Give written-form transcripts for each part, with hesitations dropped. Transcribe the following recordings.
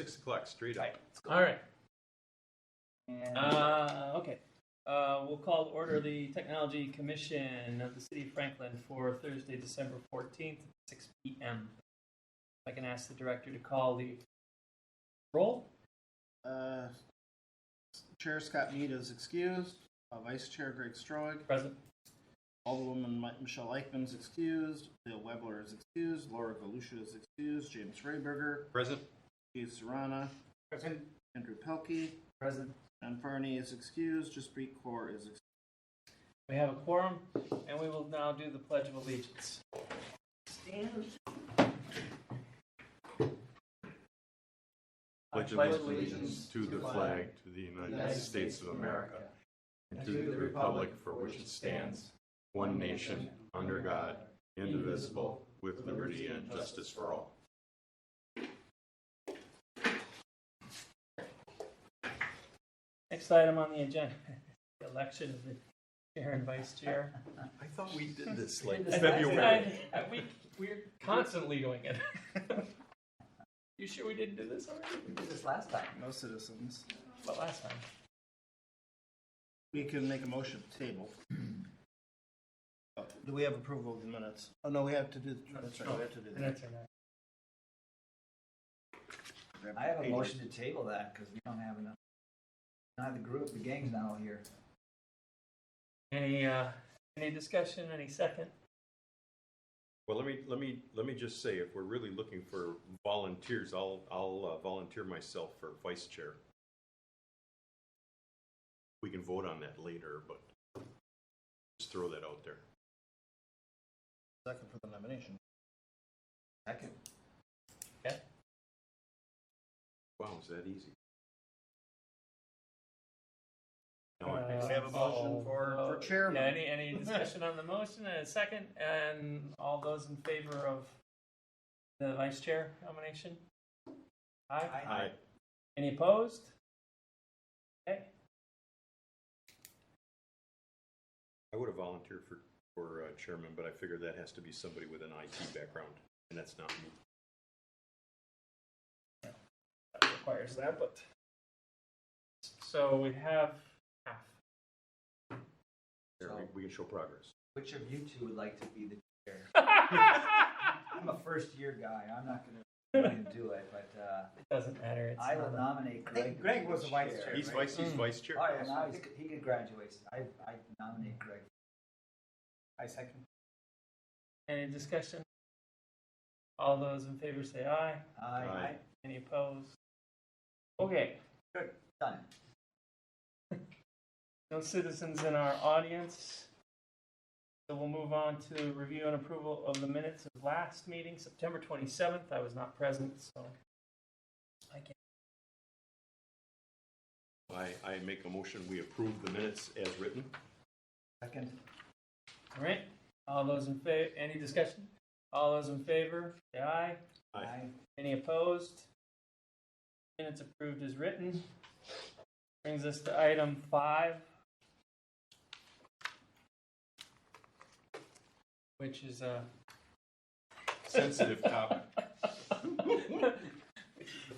6 o'clock, straight up. Right. Let's go. All right. And Okay. We'll call to order the Technology Commission of the City of Franklin for Thursday, December 14th, 6 p.m. If I can ask the director to call the roll. Chair Scott Mead is excused. Vice Chair Greg Stroig. Present. Alderwoman Michelle Eichmann is excused. Bill Webler is excused. Laura Galusha is excused. James Rayberger. Present. Keith Serrana. Present. Andrew Pelkey. Present. John Farney is excused. Jaspreet Kaur is excused. We have a quorum, and we will now do the Pledge of Allegiance. Stand. Pledge allegiance to the flag, to the United States of America, and to the republic for which it stands, one nation, under God, indivisible, with liberty and justice for all. Next item on the agenda, the election of the chair and vice chair. I thought we did this like That's February. We're constantly doing it. You sure we didn't do this already? We did this last time. No citizens. But last time. We can make a motion to table. Do we have approval of the minutes? Oh, no, we have to do, that's right, we have to do that. Minutes are not. Grab I have a pages. motion to table that because we don't have enough. Not the group, the gang's not all here. Any discussion? Any second? Well, let me just say, if we're really looking for volunteers, I'll volunteer myself for vice chair. We can vote on that later, but just throw that out there. Second for the nomination. Second. Okay. Wow, is that easy? We have a motion for chairman. Yeah, any discussion on the motion and a second, and all those in favor of the vice chair nomination? Aye. Aye. Any opposed? Okay. I would have volunteered for chairman, but I figured that has to be somebody with an IT background, and that's not me. That requires that, but so we have half. There, we can show progress. Which of you two would like to be the chair? I'm a first-year guy. I'm not going to do it, but It doesn't matter. It's I will not nominate I Greg. think Greg to be was the the vice chair. chair. He's vice chair. Oh, yeah, now he could graduate. I nominate Greg. I second. Any discussion? All those in favor say aye. Aye. Any opposed? Okay. Good. Done. No citizens in our audience. So we'll move on to review and approval of the minutes of last meeting, September 27th. I was not present, so I can't. I make a motion, we approve the minutes as written. Second. All right. All those in favor? Any discussion? All those in favor, say aye. Aye. Any opposed? Minutes approved as written. Brings us to item 5, which is a Sensitive topic.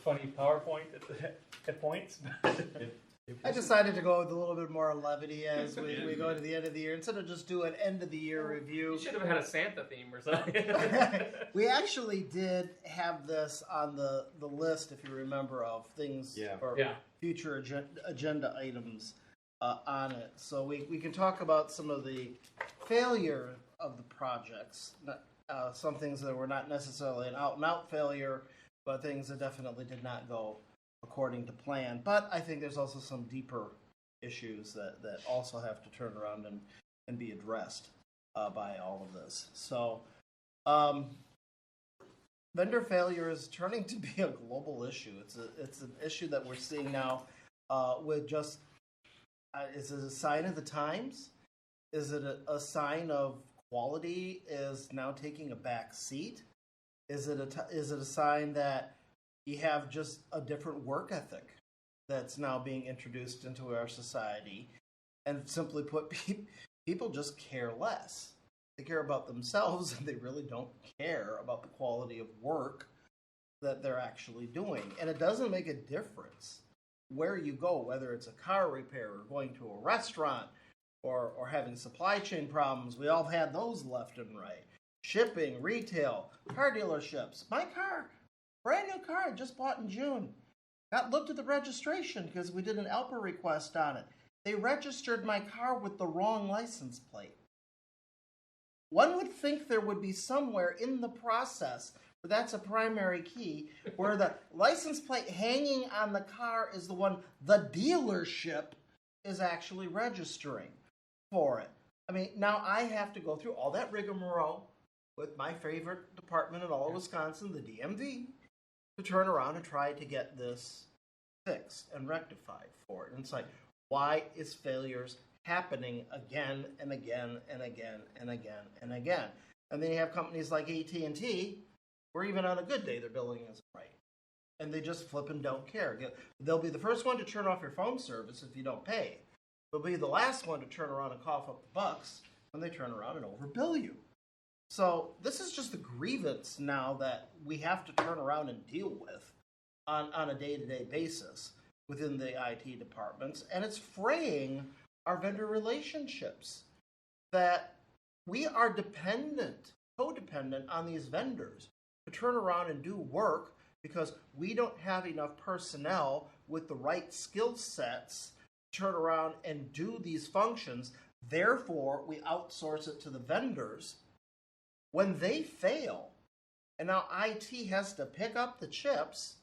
funny PowerPoint at points. I decided to go with a little bit more levity as we go to the end of the year instead of just do an end of the year review. You should have had a Santa theme or something. We actually did have this on the list, if you remember, of things or Yeah. future agenda items on it. So we can talk about some of the failure of the projects. Some things that were not necessarily an out-and-out failure, but things that definitely did not go according to plan. But I think there's also some deeper issues that also have to turn around and be addressed by all of this. So vendor failure is turning to be a global issue. It's an issue that we're seeing now with just, is it a sign of the times? Is it a sign of quality is now taking a back seat? Is it a sign that you have just a different work ethic that's now being introduced into our society? And simply put, people just care less. They care about themselves, and they really don't care about the quality of work that they're actually doing. And it doesn't make a difference where you go, whether it's a car repair or going to a restaurant or having supply chain problems. We all had those left and right. Shipping, retail, car dealerships. My car, brand new car I just bought in June. Got looked at the registration because we did an ELPA request on it. They registered my car with the wrong license plate. One would think there would be somewhere in the process, but that's a primary key, where the license plate hanging on the car is the one the dealership is actually registering for it. I mean, now I have to go through all that rigmarole with my favorite department in all of Wisconsin, the DMV, to turn around and try to get this fixed and rectified for it. And it's like, why is failures happening again and again and again and again and again? And then you have companies like AT&T, where even on a good day their billing isn't right, and they just flip and don't care. They'll be the first one to turn off your phone service if you don't pay. They'll be the last one to turn around and cough up the bucks when they turn around and overbill you. So this is just a grievance now that we have to turn around and deal with on a day-to-day basis within the IT departments, and it's fraying our vendor relationships, that we are codependent on these vendors to turn around and do work because we don't have enough personnel with the right skill sets to turn around and do these functions. Therefore, we outsource it to the vendors. When they fail, and now IT has to pick up the chips,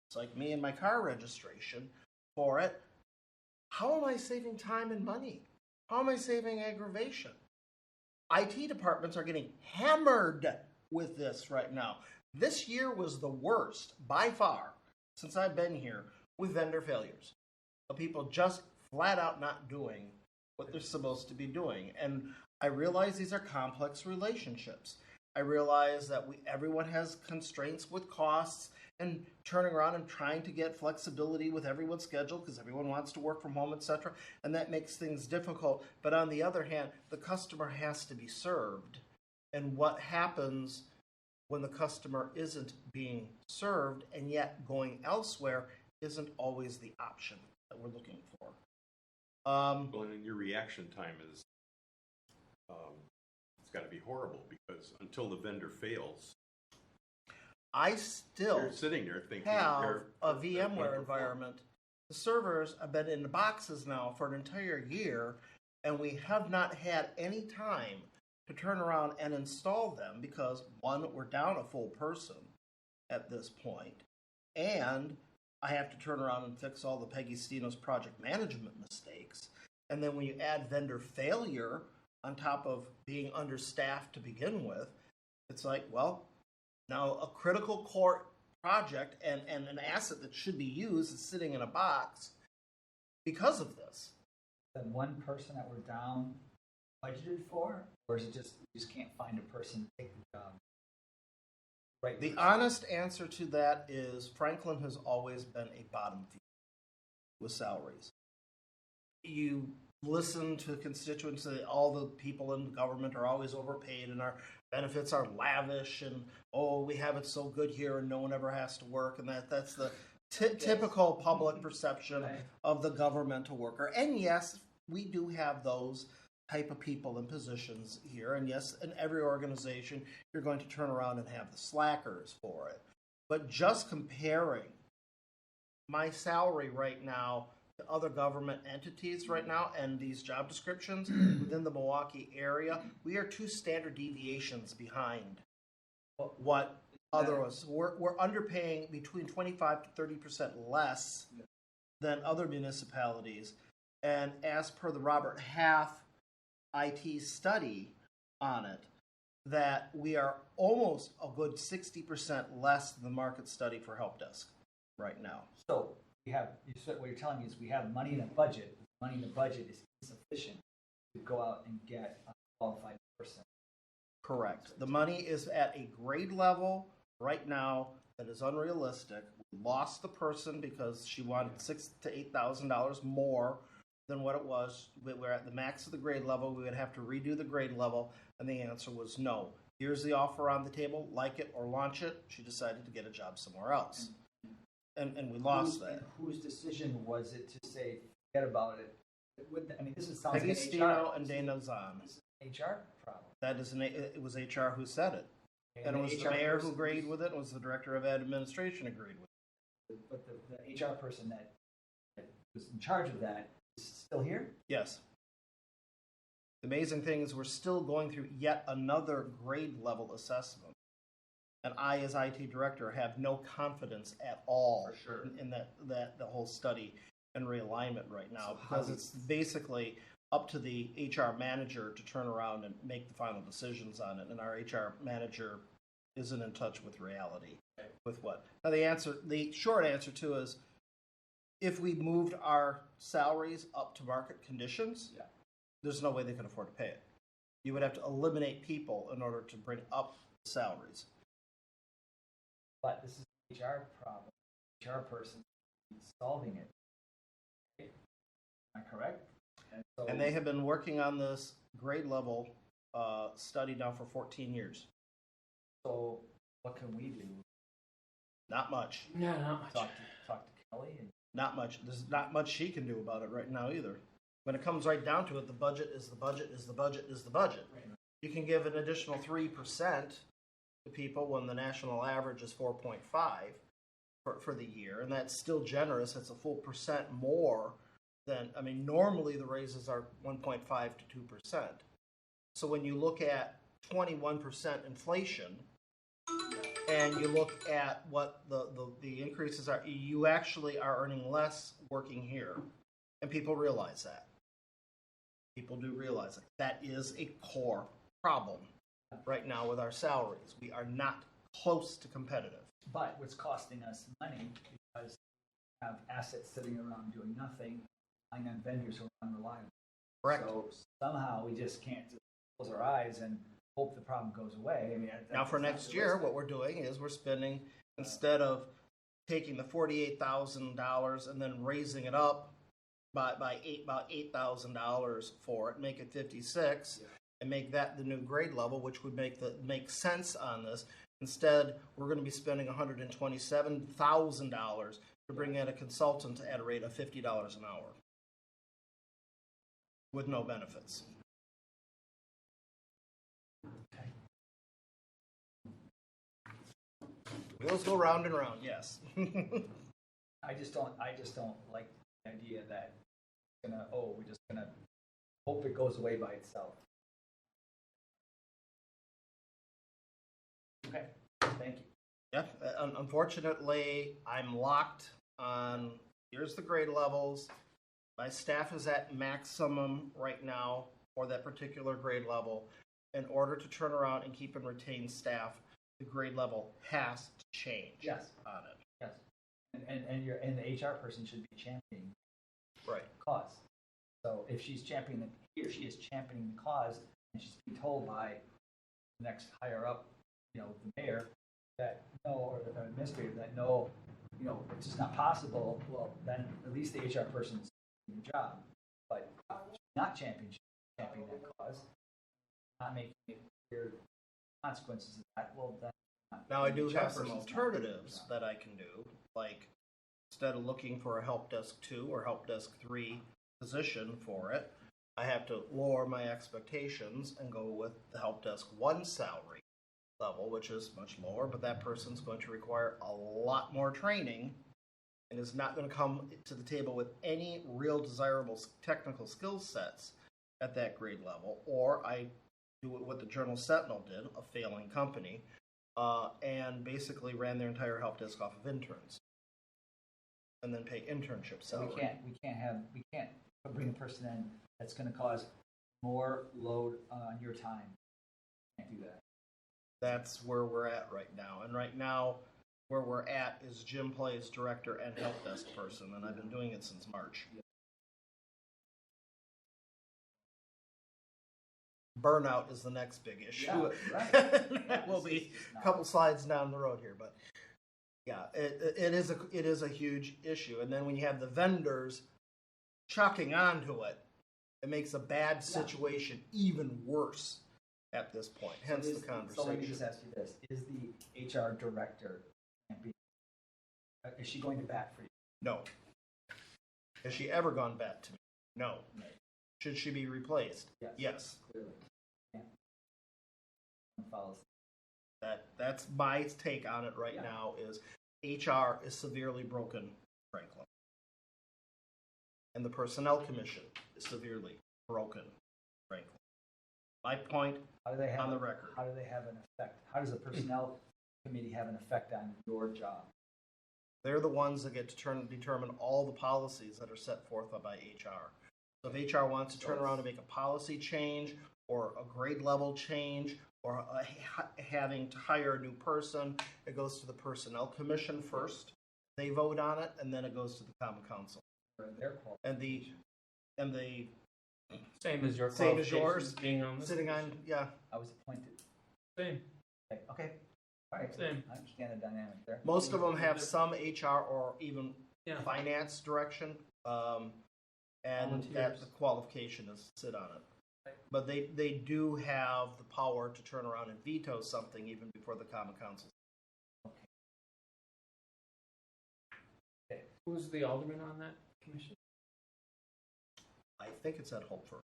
it's like me and my car registration for it, how am I saving time and money? How am I saving aggravation? IT departments are getting hammered with this right now. This year was the worst, by far, since I've been here, with vendor failures. Of people just flat out not doing what they're supposed to be doing. And I realize these are complex relationships. I realize that everyone has constraints with costs and turning around and trying to get flexibility with everyone's schedule because everyone wants to work from home, etc. And that makes things difficult. But on the other hand, the customer has to be served. And what happens when the customer isn't being served and yet going elsewhere isn't always the option that we're looking for. Well, and your reaction time is, it's got to be horrible, because until the vendor fails, I still you're sitting there thinking have a they're VMware environment. The servers have been in the boxes now for an entire year, and we have not had any time to turn around and install them because, one, we're down a full person at this point, and I have to turn around and fix all the Peggy Steno's project management mistakes. And then when you add vendor failure on top of being understaffed to begin with, it's like, well, now a critical core project and an asset that should be used is sitting in a box because of this. Then one person that we're down budgeted for, or is it just you just can't find a person to take the job? Right. The honest answer to that is Franklin has always been a bottom feeder with salaries. You listen to constituents that all the people in government are always overpaid and our benefits are lavish and, oh, we have it so good here and no one ever has to work, and that's the typical public perception of the governmental worker. And yes, we do have those type of people in positions here, and yes, in every organization you're going to turn around and have the slackers for it. But just comparing my salary right now to other government entities right now and these job descriptions within the Milwaukee area, we are 2 standard deviations behind what others. We're underpaying between 25 to 30% less than other municipalities. And as per the Robert Half IT study on it, that we are almost a good 60% less than the market study for help desk right now. So we have, what you're telling me is we have money in a budget. Money in the budget is insufficient to go out and get a qualified person. Correct. The money is at a grade level right now that is unrealistic. We lost the person because she wanted $6,000 to $8,000 more than what it was. We're at the max of the grade level. We would have to redo the grade level, and the answer was no. Here's the offer on the table, like it or launch it. She decided to get a job somewhere else. And we lost that. And whose decision was it to say, forget about it? This is sounds Peggy like Stino HR. and Dana Zahn. This is an HR problem. That is it was HR who said it. And it was the HR mayor who person agreed with it, and it was the director of administration agreed with it. But the HR person that was in charge of that is still here? Yes. The amazing thing is we're still going through yet another grade level assessment. And I, as IT director, have no confidence at all For sure. in that the whole study and realignment right now, So because how- it's basically up to the HR manager to turn around and make the final decisions on it. And our HR manager isn't in touch with reality. Okay. With what? Now the short answer to is, if we moved our salaries up to market conditions, Yeah. there's no way they can afford to pay it. You would have to eliminate people in order to bring up the salaries. But this is an HR problem. HR person is solving it. Am I correct? And they have been working on this grade level study now for 14 years. So what can we do? Not much. Yeah, not much. Talk to Kelly and Not much. There's not much she can do about it right now either. When it comes right down to it, the budget is the budget is the budget is the budget. You can give an additional 3% to people when the national average is 4.5 for the year, and that's still generous. It's a full percent more than, normally the raises are 1.5 to 2%. So when you look at 21% inflation, and you look at what the increases are, you actually are earning less working here. And people realize that. People do realize it. That is a core problem right now with our salaries. We are not close to competitive. but what's costing us money because we have assets sitting around doing nothing, relying on vendors who are unreliable. Correct. So somehow we just can't just close our eyes and hope the problem goes away. Now for next year, what we're doing is we're spending, instead of taking the $48,000 and then raising it up by about $8,000 for it, make it 56, and make that the new grade level, which would make sense on this. Instead, we're going to be spending $127,000 to bring in a consultant at a rate of $50 an hour with no benefits. Wheels go round and round, yes. I just don't like the idea that we're just gonna hope it goes away by itself. Okay, thank you. Yeah, unfortunately, I'm locked on, here's the grade levels. My staff is at maximum right now for that particular grade level. In order to turn around and keep and retain staff, the grade level has to change. Yes. On it. Yes, and the HR person should be championing Right. the cause. So if she's championing he or she is championing the cause, and she's being told by the next higher up, the mayor, that no, or the administrator, that no, it's just not possible. Well, then at least the HR person's doing the job. But she's not championing that cause, not making it clear the consequences of that. Well, then Now, I do the HR have some person's not doing the alternatives job. that I can do, like instead of looking for a Help Desk 2 or Help Desk 3 position for it, I have to lower my expectations and go with the Help Desk 1 salary level, which is much lower, but that person's going to require a lot more training and is not going to come to the table with any real desirable technical skill sets at that grade level. Or I do what the Journal Sentinel did, a failing company, and basically ran their entire help desk off of interns, and then pay internship So salary. we can't bring a person in that's going to cause more load on your time. Can't do that. That's where we're at right now. And right now, where we're at is Jim plays director and help desk person, and I've been doing it since March. Burnout is the next big issue. Yeah, right. That will be a couple slides down the road here, but yeah, it is a huge issue. And then when you have the vendors chucking onto it, it makes a bad situation even worse. at this point, hence the So let me conversation. just ask you this, is the HR director, is she going to bat for you? No. Has she ever gone back to me? No. Should she be replaced? Yes. Clearly. Yeah. Follows. That's my take on it right now is HR is severely broken, Franklin. And the Personnel Commission is severely broken, Franklin. My point How do they have on the record. How do they have an effect? How does the personnel committee have an effect on your job? They're the ones that get to determine all the policies that are set forth by HR. So if HR wants to turn around and make a policy change or a grade level change or having to hire a new person, it goes to the Personnel Commission first. They vote on it, and then it goes to the Common Council. Or their qual- And the Same as your Same as yours. qualifications being on this. sitting on, yeah, I was appointed. Same. Okay. All right. Same. I understand the dynamic there. most of them have some HR or even Yeah. finance direction, and Volunteers. that's the qualification is to sit on it. But they do have the power to turn around and veto something even before the Common Council. Who's the alderman on that commission? I think it's at Holford.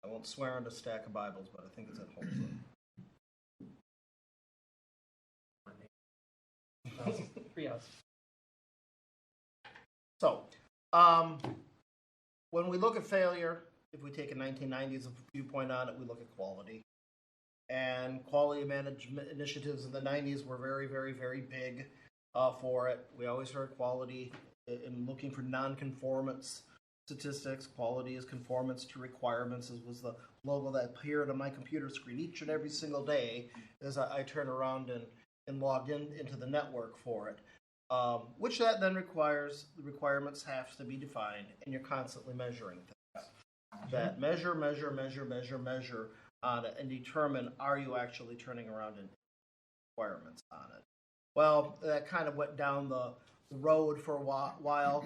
I won't swear on a stack of Bibles, but I think it's at Holford. Three us. So, when we look at failure, if we take a 1990s viewpoint on it, we look at quality. And quality management initiatives in the 90s were very, very, very big for it. We always heard quality in looking for non-conformance statistics. Quality is conformance to requirements, as was the logo that appeared on my computer screen each and every single day as I turn around and log into the network for it. Which that then requires, the requirements have to be defined, and you're constantly measuring things. That measure on it and determine, are you actually turning around and requirements on it? Well, that kind of went down the road for a while.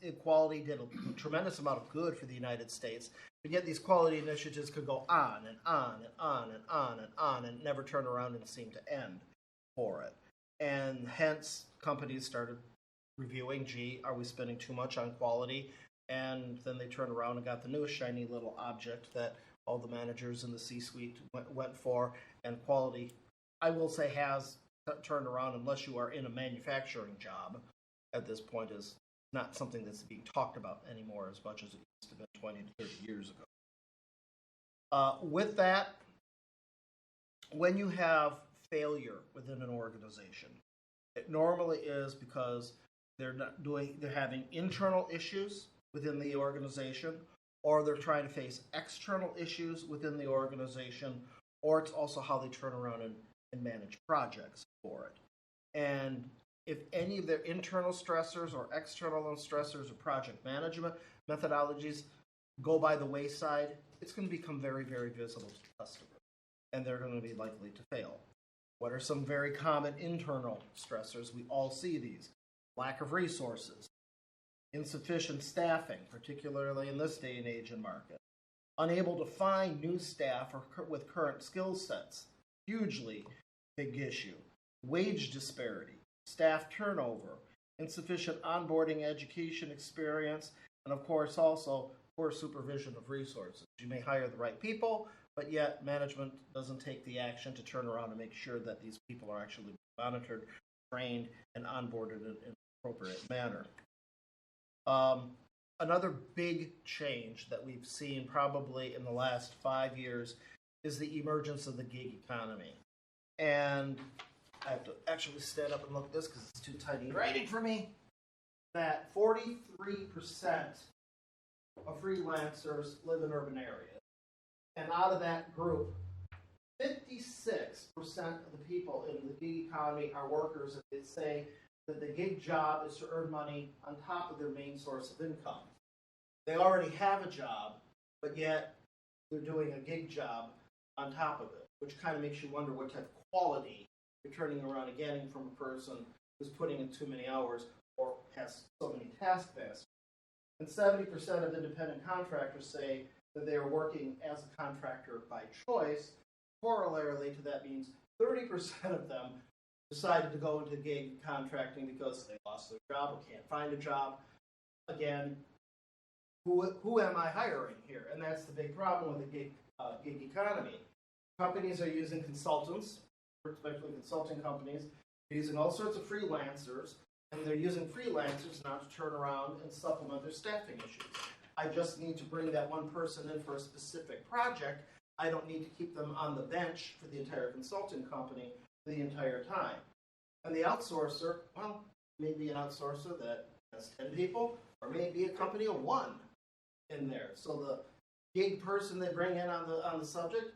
Equality did a tremendous amount of good for the United States, but yet these quality initiatives could go on and on and on and on and on and never turn around and seem to end for it. And hence, companies started reviewing, gee, are we spending too much on quality? And then they turned around and got the newest shiny little object that all the managers in the C-suite went for. And quality, I will say, has turned around, unless you are in a manufacturing job at this point, is not something that's being talked about anymore as much as it used to be 20 to 30 years ago. With that, when you have failure within an organization, it normally is because they're having internal issues within the organization, or they're trying to face external issues within the organization, or it's also how they turn around and manage projects for it. And if any of their internal stressors or external stressors or project management methodologies go by the wayside, it's going to become very, very visible to the customer, and they're going to be likely to fail. What are some very common internal stressors? We all see these. Lack of resources, insufficient staffing, particularly in this day and age in market, unable to find new staff with current skill sets, hugely big issue, wage disparity, staff turnover, insufficient onboarding education experience, and of course also poor supervision of resources. You may hire the right people, but yet management doesn't take the action to turn around and make sure that these people are actually monitored, trained, and onboarded in an appropriate manner. Another big change that we've seen probably in the last 5 years is the emergence of the gig economy. And I have to actually stand up and look at this because it's too tiny writing for me. That 43% of freelancers live in urban areas. And out of that group, 56% of the people in the gig economy are workers, and they say that the gig job is to earn money on top of their main source of income. They already have a job, but yet they're doing a gig job on top of it, which kind of makes you wonder what type of quality you're turning around and getting from a person who's putting in too many hours or has so many taskmasters. And 70% of independent contractors say that they are working as a contractor by choice corollary to that means 30% of them decided to go into gig contracting because they lost their job or can't find a job. Again, who am I hiring here? And that's the big problem with the gig economy. Companies are using consultants, especially consulting companies, they're using all sorts of freelancers, and they're using freelancers now to turn around and supplement their staffing issues. I just need to bring that one person in for a specific project. I don't need to keep them on the bench for the entire consulting company the entire time. And the outsourcer, well, maybe an outsourcer that has 10 people, or maybe a company of 1 in there. So the gig person they bring in on the subject,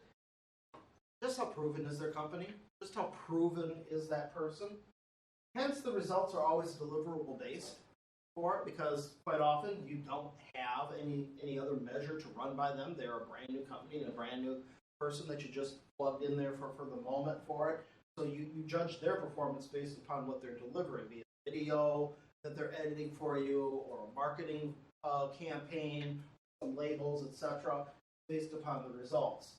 just how proven is their company? Just how proven is that person? Hence, the results are always deliverable based for it, because quite often you don't have any other measure to run by them. They're a brand new company and a brand new person that you just plugged in there for the moment for it. So you judge their performance based upon what they're delivering, be it video that they're editing for you, or a marketing campaign, some labels, etc., based upon the results.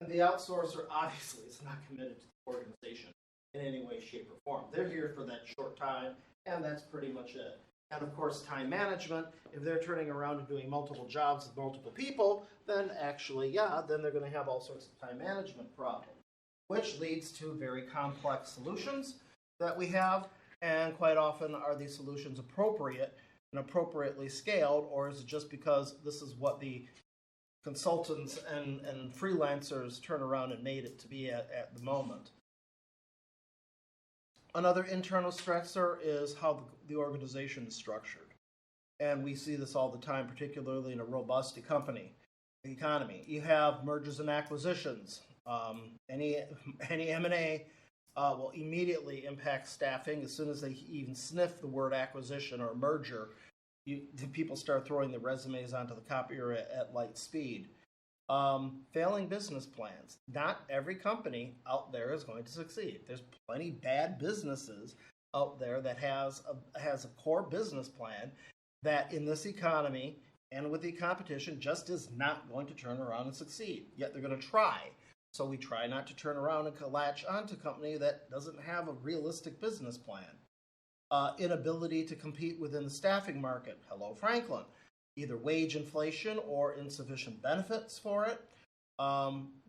And the outsourcer obviously is not committed to the organization in any way, shape, or form. They're here for that short time, and that's pretty much it. And of course, time management, if they're turning around and doing multiple jobs with multiple people, then actually, then they're going to have all sorts of time management problems, which leads to very complex solutions that we have. And quite often, are these solutions appropriate and appropriately scaled, or is it just because this is what the consultants and freelancers turn around and made it to be at the moment? Another internal stressor is how the organization is structured. And we see this all the time, particularly in a robust economy. You have mergers and acquisitions. Any M&A will immediately impact staffing. As soon as they even sniff the word acquisition or merger, people start throwing the resumes onto the copier at light speed. Failing business plans. Not every company out there is going to succeed. There's plenty bad businesses out there that has a core business plan that in this economy and with the competition just is not going to turn around and succeed. Yet they're going to try. So we try not to turn around and latch onto a company that doesn't have a realistic business plan. Inability to compete within the staffing market. Hello, Franklin. Either wage inflation or insufficient benefits for it.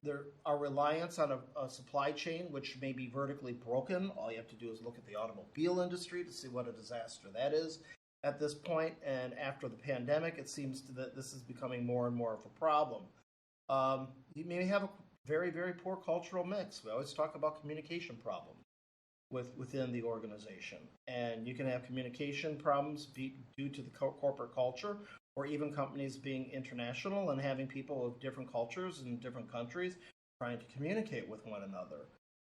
There are reliance on a supply chain which may be vertically broken. All you have to do is look at the automobile industry to see what a disaster that is at this point. And after the pandemic, it seems that this is becoming more and more of a problem. You may have a very, very poor cultural mix. We always talk about communication problems within the organization. And you can have communication problems due to the corporate culture, or even companies being international and having people of different cultures in different countries trying to communicate with one another.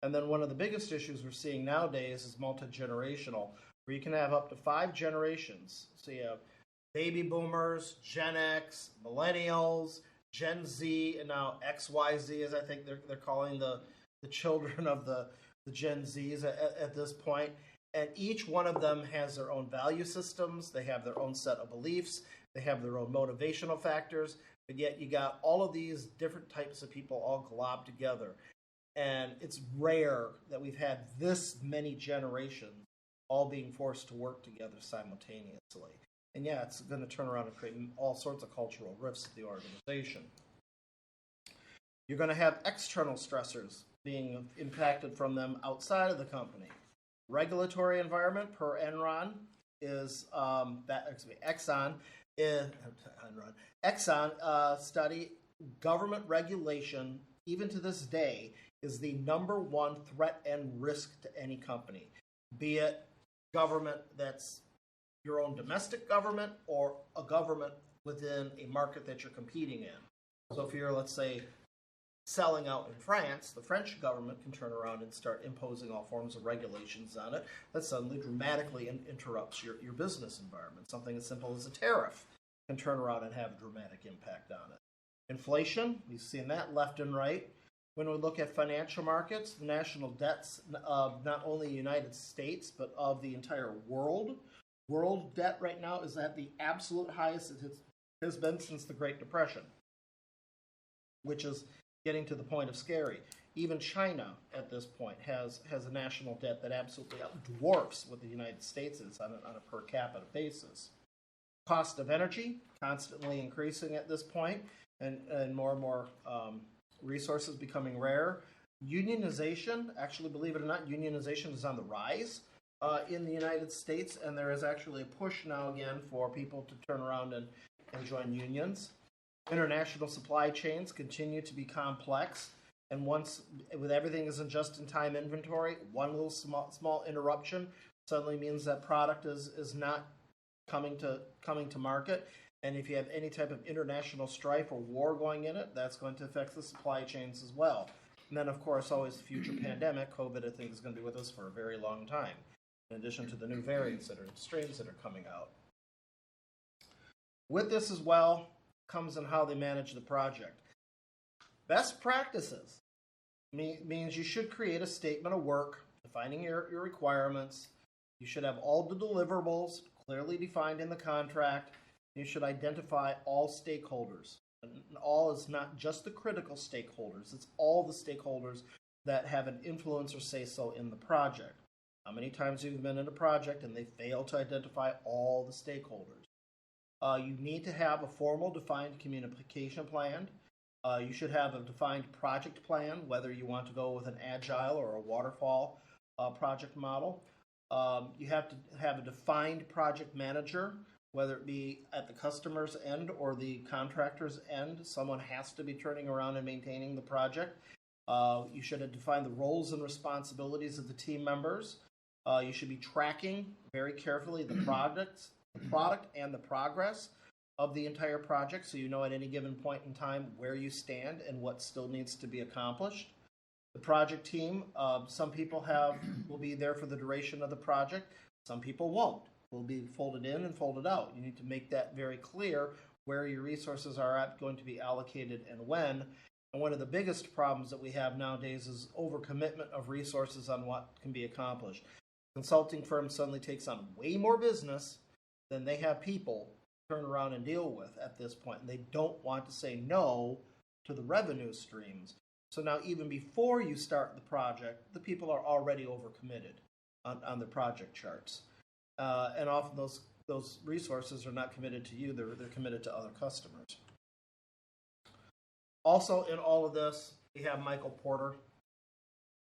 And then one of the biggest issues we're seeing nowadays is multi-generational, where you can have up to 5 generations. So you have baby boomers, Gen X, millennials, Gen Z, and now XYZ, as I think they're calling the children of the Gen Zs at this point. And each one of them has their own value systems. They have their own set of beliefs. They have their own motivational factors. But yet you got all of these different types of people all globbed together. And it's rare that we've had this many generations all being forced to work together simultaneously. And yeah, it's going to turn around and create all sorts of cultural rifts in the organization. You're going to have external stressors being impacted from them outside of the company. Regulatory environment per Enron is Exxon study. Government regulation, even to this day, is the number one threat and risk to any company, be it government that's your own domestic government or a government within a market that you're competing in. So if you're, let's say, selling out in France, the French government can turn around and start imposing all forms of regulations on it that suddenly dramatically interrupts your business environment. Something as simple as a tariff can turn around and have a dramatic impact on it. Inflation, we've seen that left and right. When we look at financial markets, the national debts of not only the United States, but of the entire world. World debt right now is at the absolute highest it has been since the Great Depression, which is getting to the point of scary. Even China at this point has a national debt that absolutely dwarfs what the United States is on a per capita basis. Cost of energy constantly increasing at this point, and more resources becoming rare. Unionization, actually, believe it or not, unionization is on the rise in the United States, and there is actually a push now again for people to turn around and join unions. International supply chains continue to be complex, and once with everything is in just-in-time inventory, one little small interruption suddenly means that product is not coming to market. And if you have any type of international strife or war going in it, that's going to affect the supply chains as well. And then, of course, always the future pandemic. COVID, I think, is going to be with us for a very long time, in addition to the new variants strains that are coming out. With this as well comes in how they manage the project. Best practices means you should create a statement of work defining your requirements. You should have all the deliverables clearly defined in the contract. You should identify all stakeholders. And all is not just the critical stakeholders, it's all the stakeholders that have an influence or say so in the project. How many times have you been in a project and they fail to identify all the stakeholders? You need to have a formal defined communication plan. You should have a defined project plan, whether you want to go with an agile or a waterfall project model. You have to have a defined project manager, whether it be at the customer's end or the contractor's end. Someone has to be turning around and maintaining the project. You should have defined the roles and responsibilities of the team members. You should be tracking very carefully the product and the progress of the entire project, so you know at any given point in time where you stand and what still needs to be accomplished. The project team, some people will be there for the duration of the project. Some people won't. Will be folded in and folded out. You need to make that very clear where your resources are going to be allocated and when. And one of the biggest problems that we have nowadays is overcommitment of resources on what can be accomplished. Consulting firms suddenly takes on way more business than they have people turn around and deal with at this point, and they don't want to say no to the revenue streams. So now even before you start the project, the people are already overcommitted on the project charts. And often those resources are not committed to you, they're committed to other customers. Also in all of this, we have Michael Porter.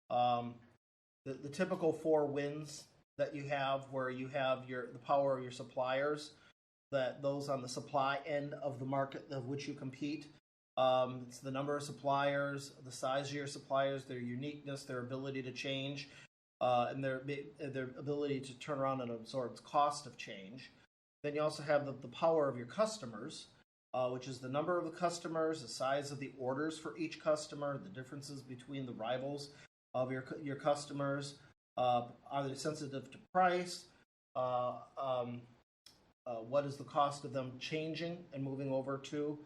The typical 4 wins that you have, where you have the power of your suppliers, that those on the supply end of the market of which you compete. It's the number of suppliers, the size of your suppliers, their uniqueness, their ability to change, and their ability to turn around and absorb the cost of change. Then you also have the power of your customers, which is the number of the customers, the size of the orders for each customer, the differences between the rivals of your customers. Are they sensitive to price? What is the cost of them changing and moving over to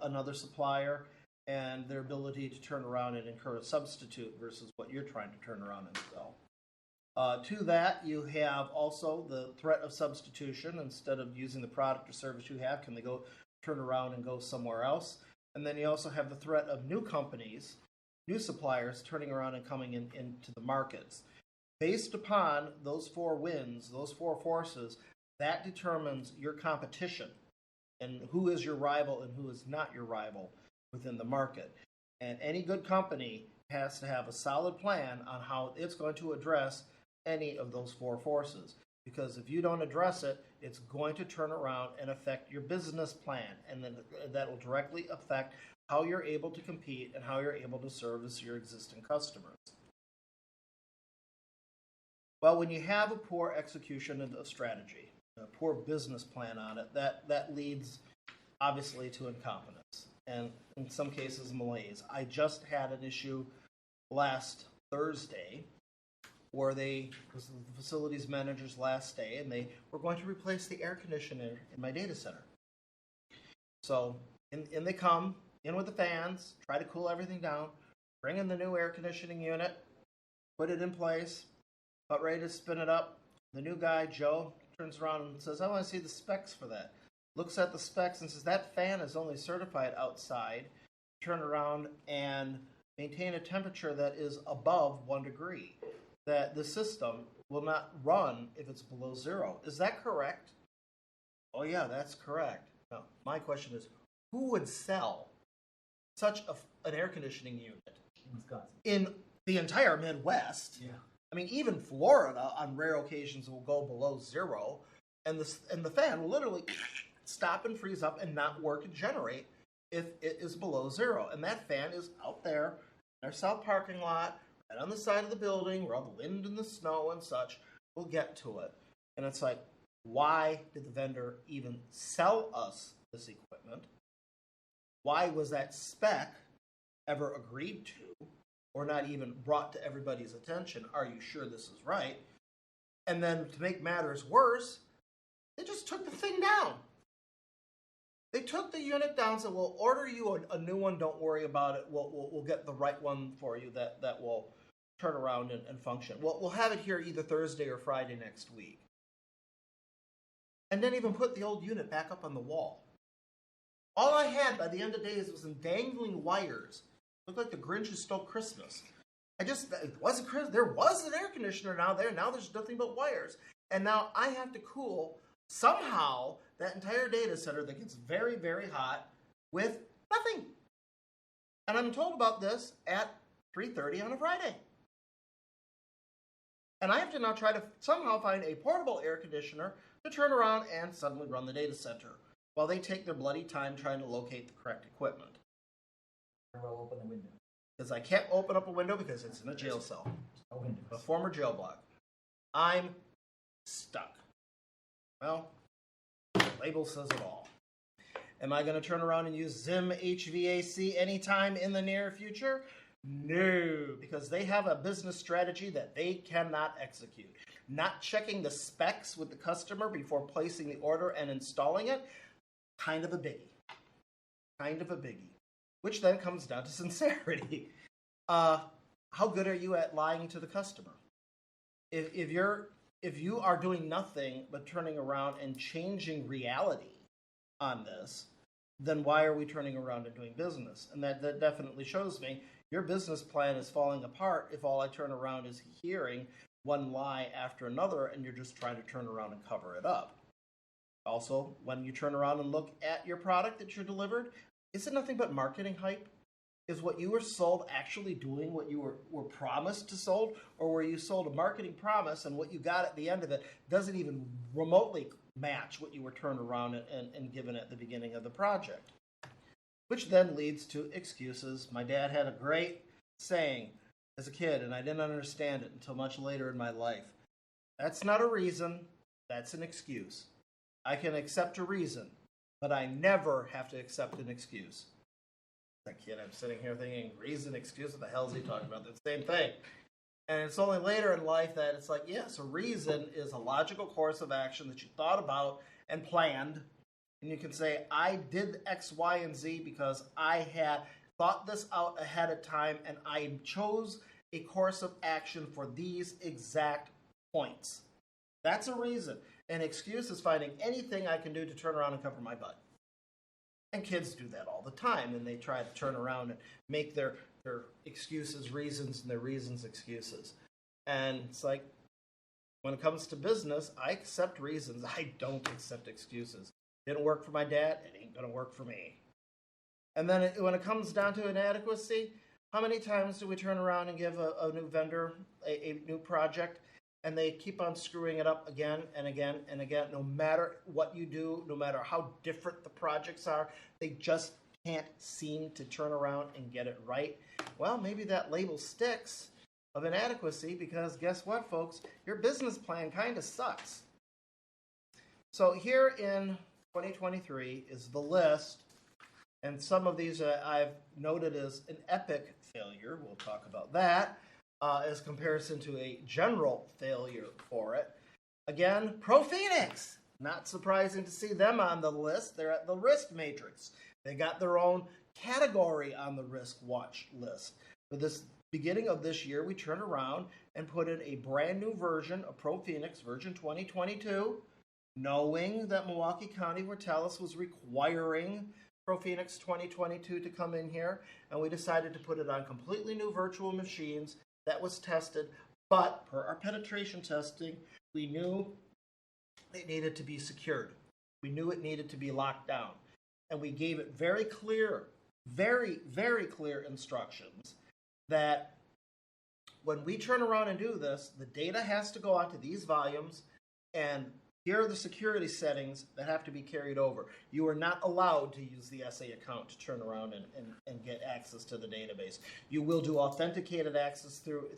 another supplier, and their ability to turn around and incur a substitute versus what you're trying to turn around and sell. To that, you have also the threat of substitution. Instead of using the product or service you have, can they go turn around and go somewhere else? And then you also have the threat of new companies, new suppliers turning around and coming into the markets. Based upon those 4 wins, those 4 forces, that determines your competition and who is your rival and who is not your rival within the market. And any good company has to have a solid plan on how it's going to address any of those 4 forces. Because if you don't address it, it's going to turn around and affect your business plan. And then that will directly affect how you're able to compete and how you're able to service your existing customers. Well, when you have a poor execution of a strategy, a poor business plan on it, that leads obviously to incompetence and in some cases malaise. I just had an issue last Thursday where it was the facilities manager's last day, and they were going to replace the air conditioner in my data center. So in they come, in with the fans, try to cool everything down, bring in the new air conditioning unit, put it in place, about ready to spin it up. The new guy, Joe, turns around and says, I want to see the specs for that. Looks at the specs and says, that fan is only certified outside. turn around and maintain a temperature that is above 1 degree. That the system will not run if it's below 0. Is that correct? Oh yeah, that's correct. Now, my question is, who would sell such an air conditioning unit In Wisconsin. in the entire Midwest? Yeah. I mean, even Florida on rare occasions will go below 0, and the fan will literally stop and freeze up and not work and generate if it is below 0. And that fan is out there in our south parking lot, right on the side of the building, where all the wind and the snow and such will get to it. And it's like, why did the vendor even sell us this equipment? Why was that spec ever agreed to, or not even brought to everybody's attention? Are you sure this is right? And then to make matters worse, they just took the thing down. They took the unit down, said, we'll order you a new one, don't worry about it, we'll get the right one for you that will turn around and function. We'll have it here either Thursday or Friday next week. And then even put the old unit back up on the wall. All I had by the end of the days was some dangling wires. Looked like the Grinch who stole Christmas. It wasn't Christmas. There was an air conditioner now there. Now there's nothing but wires. And now I have to cool somehow that entire data center that gets very, very hot with nothing. And I'm told about this at 3:30 on a Friday. And I have to now try to somehow find a portable air conditioner to turn around and suddenly run the data center while they take their bloody time trying to locate the correct equipment. We'll open the window. Because I can't open up a window because it's in a jail cell, No windows. a former jail block. I'm stuck. Well, the label says it all. Am I going to turn around and use Zim HVAC anytime in the near future? No, because they have a business strategy that they cannot execute. Not checking the specs with the customer before placing the order and installing it, kind of a biggie. Kind of a biggie. Which then comes down to sincerity. How good are you at lying to the customer? If you are doing nothing but turning around and changing reality on this, then why are we turning around and doing business? And that definitely shows me your business plan is falling apart if all I turn around is hearing one lie after another and you're just trying to turn around and cover it up. Also, when you turn around and look at your product that you're delivered, is it nothing but marketing hype? Is what you were sold actually doing what you were promised to sold? Or were you sold a marketing promise and what you got at the end of it doesn't even remotely match what you were turned around and given at the beginning of the project? Which then leads to excuses. My dad had a great saying as a kid, and I didn't understand it until much later in my life. That's not a reason, that's an excuse. I can accept a reason, but I never have to accept an excuse. That kid, I'm sitting here thinking, reason, excuse, what the hell is he talking about? The same thing. And it's only later in life that it's like, yes, a reason is a logical course of action that you thought about and planned. And you can say, I did X, Y, and Z because I had thought this out ahead of time and I chose a course of action for these exact points. That's a reason. An excuse is finding anything I can do to turn around and cover my butt. And kids do that all the time, and they try to turn around and make their excuses reasons and their reasons excuses. And it's like, when it comes to business, I accept reasons. I don't accept excuses. Didn't work for my dad, it ain't going to work for me. And then when it comes down to inadequacy, how many times do we turn around and give a new vendor a new project, and they keep on screwing it up again and again and again? No matter what you do, no matter how different the projects are, they just can't seem to turn around and get it right. Well, maybe that label sticks of inadequacy because guess what, folks? Your business plan kind of sucks. So here in 2023 is the list, and some of these I've noted as an epic failure. We'll talk about that. As comparison to a general failure for it. Again, ProPhoenix. Not surprising to see them on the list. They're at the risk matrix. They got their own category on the risk watch list. For this beginning of this year, we turned around and put in a brand new version of ProPhoenix, version 2022, knowing that Milwaukee County Wirteless was requiring ProPhoenix 2022 to come in here, and we decided to put it on completely new virtual machines. That was tested, but per our penetration testing, we knew it needed to be secured. We knew it needed to be locked down. And we gave it very clear, very, very clear instructions that when we turn around and do this, the data has to go onto these volumes, and here are the security settings that have to be carried over. You are not allowed to use the SA account to turn around and get access to the database. You will do authenticated access through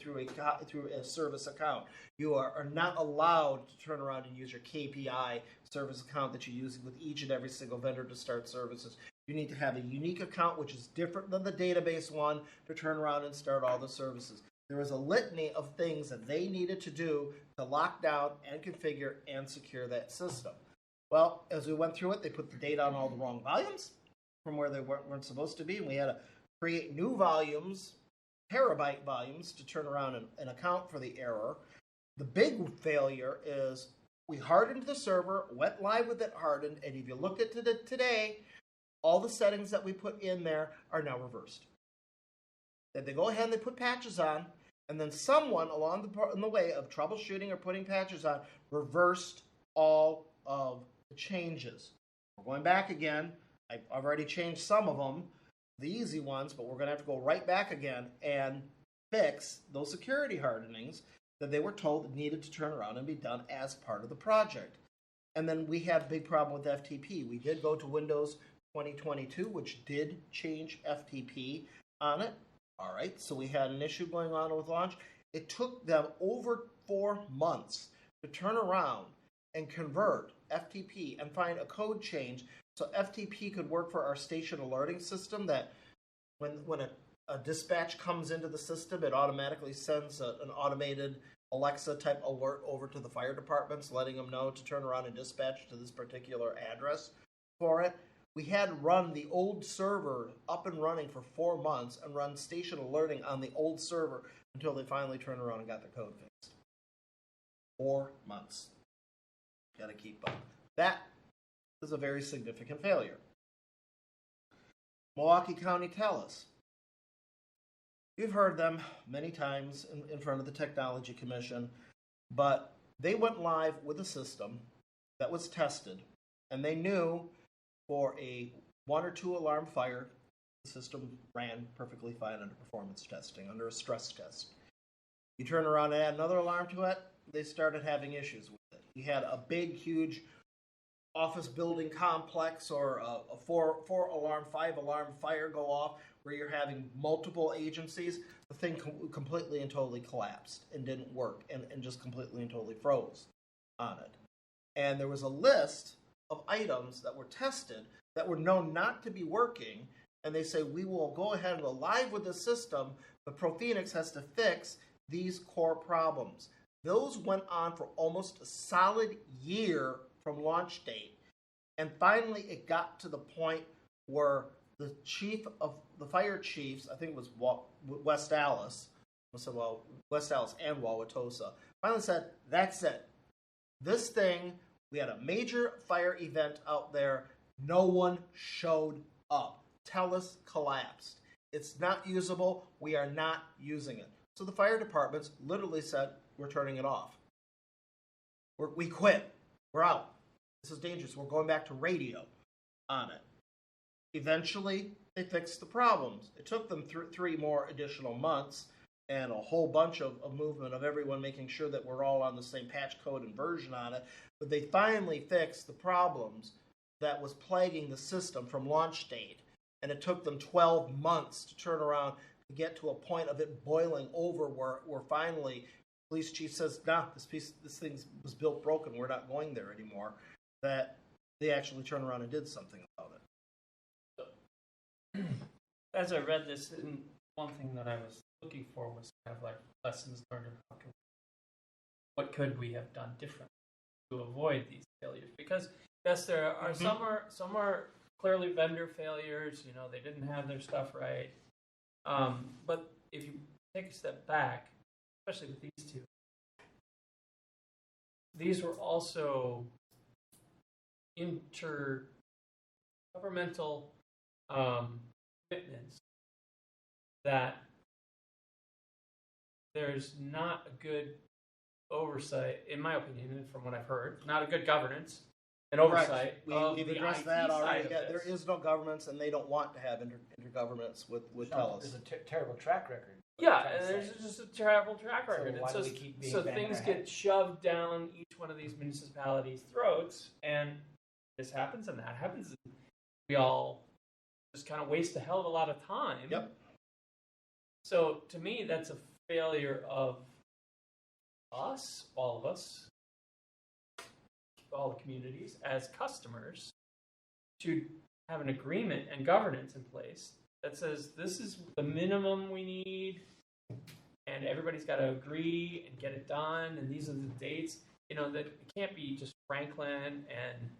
a service account. You are not allowed to turn around and use your KPI service account that you use with each and every single vendor to start services. You need to have a unique account, which is different than the database one, to turn around and start all the services. There was a litany of things that they needed to do to lock down and configure and secure that system. Well, as we went through it, they put the data on all the wrong volumes from where they weren't supposed to be, and we had to create new volumes, terabyte volumes, to turn around and account for the error. The big failure is we hardened the server, went live with it hardened, and if you looked at it today, all the settings that we put in there are now reversed. That they go ahead and they put patches on, and then someone along the way of troubleshooting or putting patches on reversed all of the changes. We're going back again. I've already changed some of them, the easy ones, but we're going to have to go right back again and fix those security hardenings that they were told needed to turn around and be done as part of the project. And then we had a big problem with FTP. We did go to Windows 2022, which did change FTP on it. All right, so we had an issue going on with launch. It took them over 4 months to turn around and convert FTP and find a code change so FTP could work for our station alerting system, that when a dispatch comes into the system, it automatically sends an automated Alexa-type alert over to the fire departments, letting them know to turn around and dispatch to this particular address for it. We had run the old server up and running for 4 months and run station alerting on the old server until they finally turned around and got the code fixed. 4 months. Got to keep up. That is a very significant failure. Milwaukee County TELUS. You've heard them many times in front of the Technology Commission, but they went live with a system that was tested, and they knew for a 1 or 2 alarm fire, the system ran perfectly fine under performance testing, under a stress test. You turn around and add another alarm to it, they started having issues with it. You had a big, huge office building complex or a 4 alarm, 5 alarm fire go off where you're having multiple agencies. The thing completely and totally collapsed and didn't work and just completely and totally froze on it. And there was a list of items that were tested that were known not to be working, and they say, we will go ahead and go live with the system, but ProPhoenix has to fix these core problems. Those went on for almost a solid year from launch date, and finally it got to the point where the chief of the fire chiefs, I think it was West Allis, West Allis and Wauwatosa, finally said, that's it. This thing, we had a major fire event out there. No one showed up. TELUS collapsed. It's not usable. We are not using it. So the fire departments literally said, we're turning it off. We quit. We're out. This is dangerous. We're going back to radio on it. Eventually, they fixed the problems. It took them 3 more additional months and a whole bunch of movement of everyone making sure that we're all on the same patch code and version on it. But they finally fixed the problems that was plaguing the system from launch date. And it took them 12 months to turn around to get to a point of it boiling over where finally police chief says, nah, this thing was built broken. We're not going there anymore. That they actually turned around and did something about it. As I read this, and one thing that I was looking for was kind of like lessons learned. What could we have done differently to avoid these failures? Because yes, there are some are clearly vendor failures. You know, they didn't have their stuff right. But if you take a step back, especially with these two, these were also intergovernmental commitments that there's not a good oversight, in my opinion, from what I've heard, not a good governance and oversight of We've the addressed IT that side already. of Yeah, this. there is no governance, and they don't want to have intergovernance with No, TELUS. there's a terrible track record. Yeah, Trying to and there's say. just a terrible track record. So And why so do we keep being so banging things our get head? shoved down each one of these municipalities' throats, and this happens and that happens. And we all just kind of waste a hell of a lot of time. Yep. So to me, that's a failure of us, all of us, all the communities, as customers, to have an agreement and governance in place that says this is the minimum we need, and everybody's got to agree and get it done, and these are the dates. You know, that it can't be just Franklin, and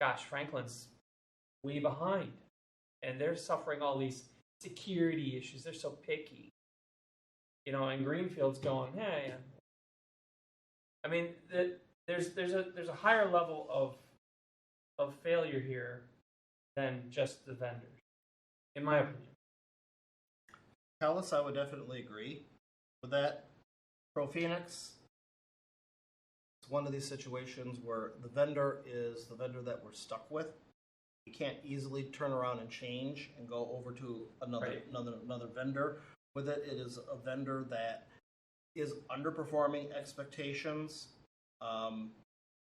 gosh, Franklin's way behind, and they're suffering all these security issues. They're so picky. You know, and Greenfield's going, hey, I mean, there's a higher level of failure here than just the vendors, in my opinion. TELUS, I would definitely agree with that. ProPhoenix, it's one of these situations where the vendor is the vendor that we're stuck with. You can't easily turn around and change and go over to another vendor with it. It is a vendor that is underperforming expectations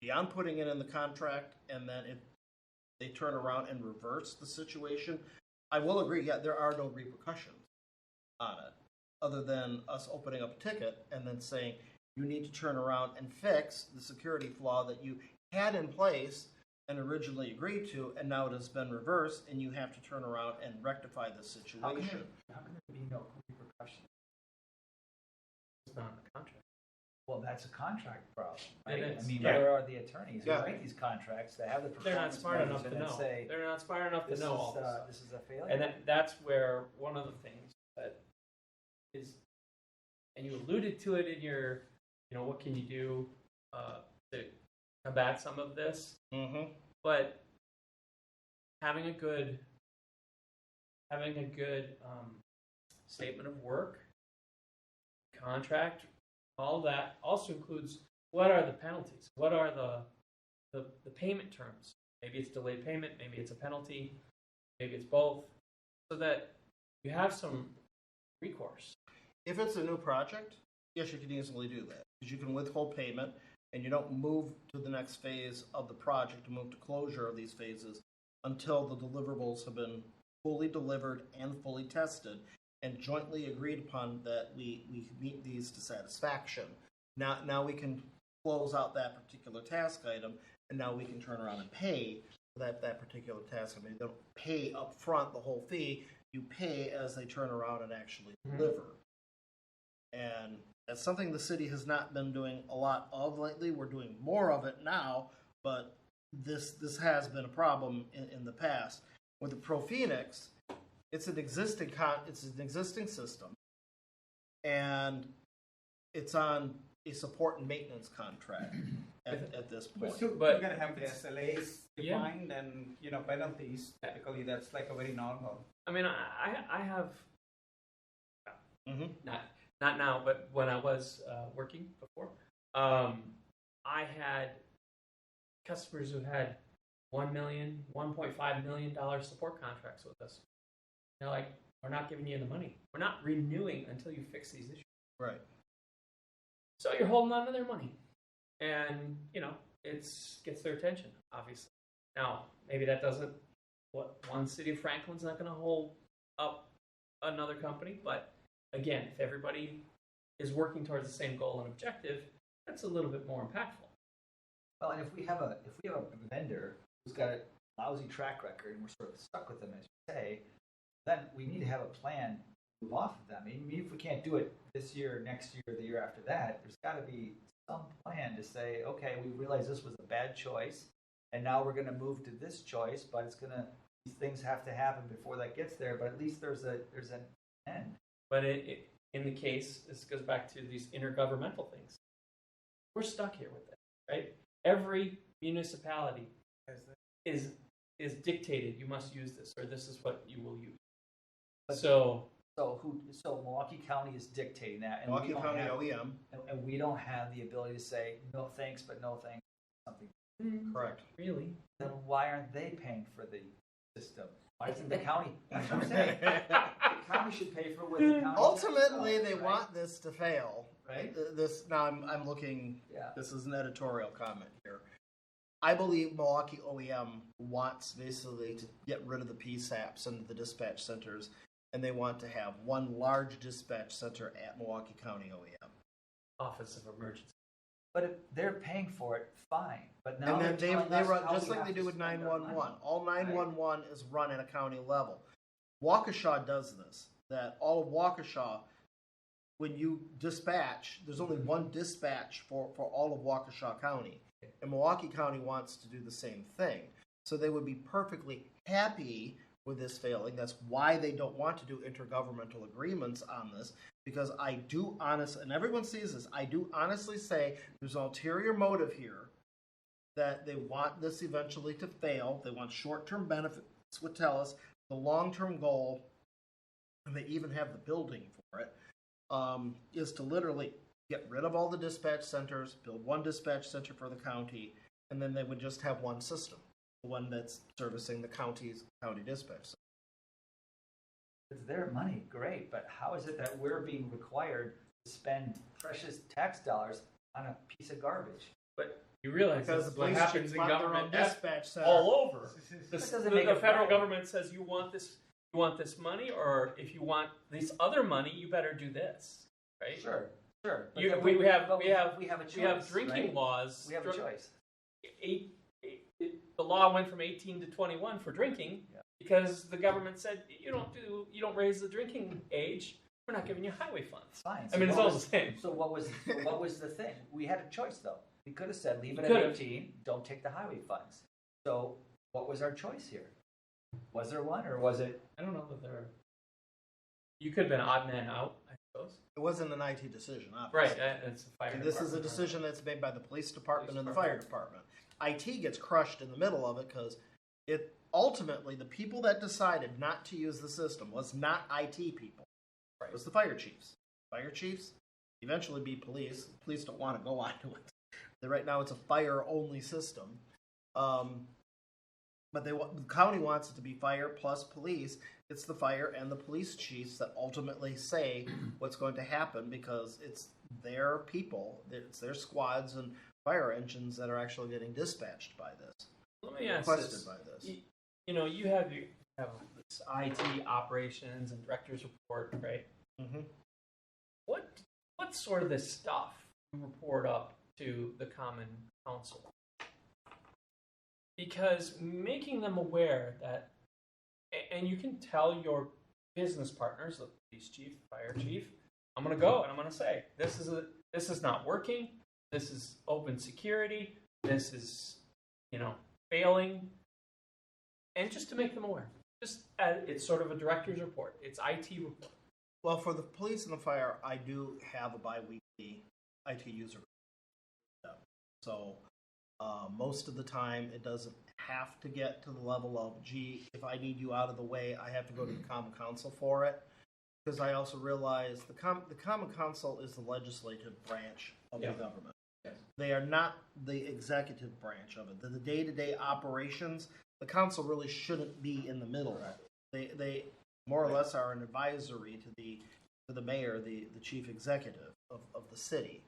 beyond putting it in the contract, and then they turn around and reverse the situation. I will agree, yeah, there are no repercussions on it, other than us opening up a ticket and then saying, you need to turn around and fix the security flaw that you had in place and originally agreed to, and now it has been reversed, and you have to turn around and rectify the How can situation. there be no repercussions? It's not in the contract. Well, that's a contract problem, It right? is. I mean, Yeah. where are the attorneys who Yeah. write these contracts that have the They're not performance smart enough measures to and then know. say, They're not smart enough to this know all this is, stuff. this is a failure? And that's where one of the things that is, and you alluded to it in your, you know, what can you do to combat some of this? Mm-hmm. But having a good statement of work, contract, all that also includes what are the penalties? What are the payment terms? Maybe it's delayed payment, maybe it's a penalty, maybe it's both, so that you have some recourse. If it's a new project, yes, you can easily do that, because you can withhold payment, and you don't move to the next phase of the project, to move to closure of these phases until the deliverables have been fully delivered and fully tested and jointly agreed upon that we meet these to satisfaction. Now we can close out that particular task item, and now we can turn around and pay for that particular task. I mean, you don't pay up front the whole fee. You pay as they turn around and actually deliver. And that's something the city has not been doing a lot of lately. We're doing more of it now, but this has been a problem in the past. With the ProPhoenix, it's an existing system, and it's on a support and maintenance contract at this But point. still, But- you're gonna have the SLAs Yeah. defined and, you know, penalties. Typically, that's like a very normal. I mean, I have Mm-hmm. not now, but when I was working before, I had customers who had $1 million, $1.5 million support contracts with us. They're like, we're not giving you the money. We're not renewing until you fix these issues. Right. So you're holding on to their money, and you know gets their attention. Obviously, now maybe that doesn't. What one city of Franklin's not going to hold up another company, but again, if everybody is working towards the same goal and objective, that's a little bit more impactful. Well, and if we have a vendor who's got a lousy track record and we're sort of stuck with them, as you say, then we need to have a plan to move off of them. I mean, if we can't do it this year, next year, the year after that, there's got to be some plan to say, okay, we realize this was a bad choice, and now we're going to move to this choice, but these things have to happen before that gets there. But at least there's an end. But in the case, this goes back to these intergovernmental things. We're stuck here with it, right? Every municipality is is dictated, you must use this, or this is what you will use. But- So, So Milwaukee County is dictating that, and Milwaukee we don't County have, OEM. and we don't have the ability to say, no thanks, but no thanks, something. Correct. really? Then why aren't they paying for the system? Why isn't the county? That's what I'm saying. The county should pay for it with the county. Ultimately, tax they dollars, want this to fail. Right? This now, I'm looking. Yeah. This is an editorial comment here. I believe Milwaukee OEM wants basically to get rid of the PSAPs and the dispatch centers, and they want to have one large dispatch center at Milwaukee County OEM. Office of Emergency. But if they're paying for it, fine. But now And then they're telling they us run how just we like have they to do with spend our 911. money. All 911 is run at a county level. Waukesha does this. That all of Waukesha, when you dispatch, there's only one dispatch for all of Waukesha County. And Milwaukee County wants to do the same thing. So they would be perfectly happy with this failing. That's why they don't want to do intergovernmental agreements on this, because I do honestly, and everyone sees this, I do honestly say there's an ulterior motive here that they want this eventually to fail. They want short-term benefits, would tell us the long-term goal, and they even have the building for it, is to literally get rid of all the dispatch centers, build one dispatch center for the county, and then they would just have one system, the one that's servicing the county dispatch center. It's their money, great, but how is it that we're being required to spend precious tax dollars on a piece of garbage? But you realize Because this the is what police happens chiefs in want their own government dispatch center. all over. The, That doesn't make the it federal right. government says you want this money, or if you want this other money, you better do this, right? Sure. But You- then we have- but we have- we have a choice. We have drinking right? laws. We have a choice. The law went from 18 to 21 for drinking Yeah. because the government said you don't raise the drinking age. We're not giving you highway funds. Fine. I mean, it's what all was- the same. So what was the thing? We had a choice though. We could have said leave it You at could've. 18. Don't take the highway funds. So what was our choice here? Was there one, or was it? I don't know that there. You could have been odd man out, I suppose. It wasn't an IT decision, Right. obviously. It's a fire. And this is a department. decision that's made by the police department and the fire department. IT gets crushed in the middle of it because it ultimately, the people that decided not to use the system was not IT people. It was the fire chiefs. Fire chiefs eventually be police. Police don't want to go onto it. Right now it's a fire-only system. But the county wants it to be fire plus police. It's the fire and the police chiefs that ultimately say what's going to happen because it's their people, it's their squads and fire engines that are actually getting dispatched by this, Let me ask requested this. by this. You have this IT operations and director's report, right? Mm-hmm. What sort of this stuff you report up to the Common Council? Because making them aware that, and you can tell your business partners, the police chief, fire chief, I'm going to go and I'm going to say this is not working. This is open security. This is failing, and just to make them aware. It's sort of a director's report. It's IT report. Well, for the police and the fire, I do have a bi-weekly IT user. So most of the time, it doesn't have to get to the level of, gee, if I need you out of the way, I have to go to the Common Council for it. Because I also realize the Common Council is the legislative branch of the government. Yes. They are not the executive branch of it. The day-to-day operations, the council really shouldn't be in the middle. They more or less are an advisory to the mayor, the chief executive of the city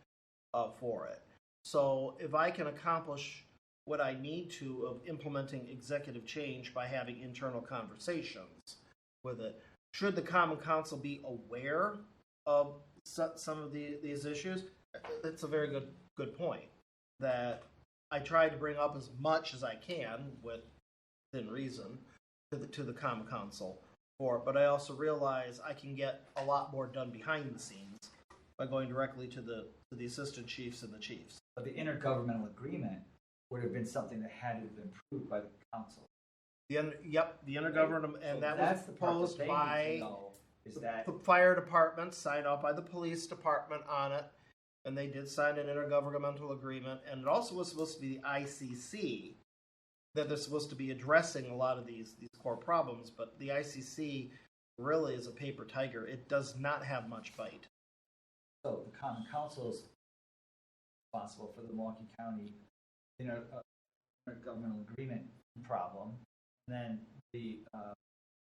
for it. So if I can accomplish what I need to of implementing executive change by having internal conversations with it, should the Common Council be aware of some of these issues? It's a very good point that I try to bring up as much as I can within reason to the Common Council for it, but I also realize I can get a lot more done behind the scenes by going directly to the assistant chiefs and the chiefs. But the intergovernmental agreement would have been something that had to have been approved by the council. The intergovernmental, and So that that's was the part proposed that they need by to know, is that the fire department, signed off by the police department on it, and they did sign an intergovernmental agreement, and it also was supposed to be the ICC that they're supposed to be addressing a lot of these core problems, but the ICC really is a paper tiger. It does not have much bite. So the Common Council is responsible for the Milwaukee County intergovernmental agreement problem. And then the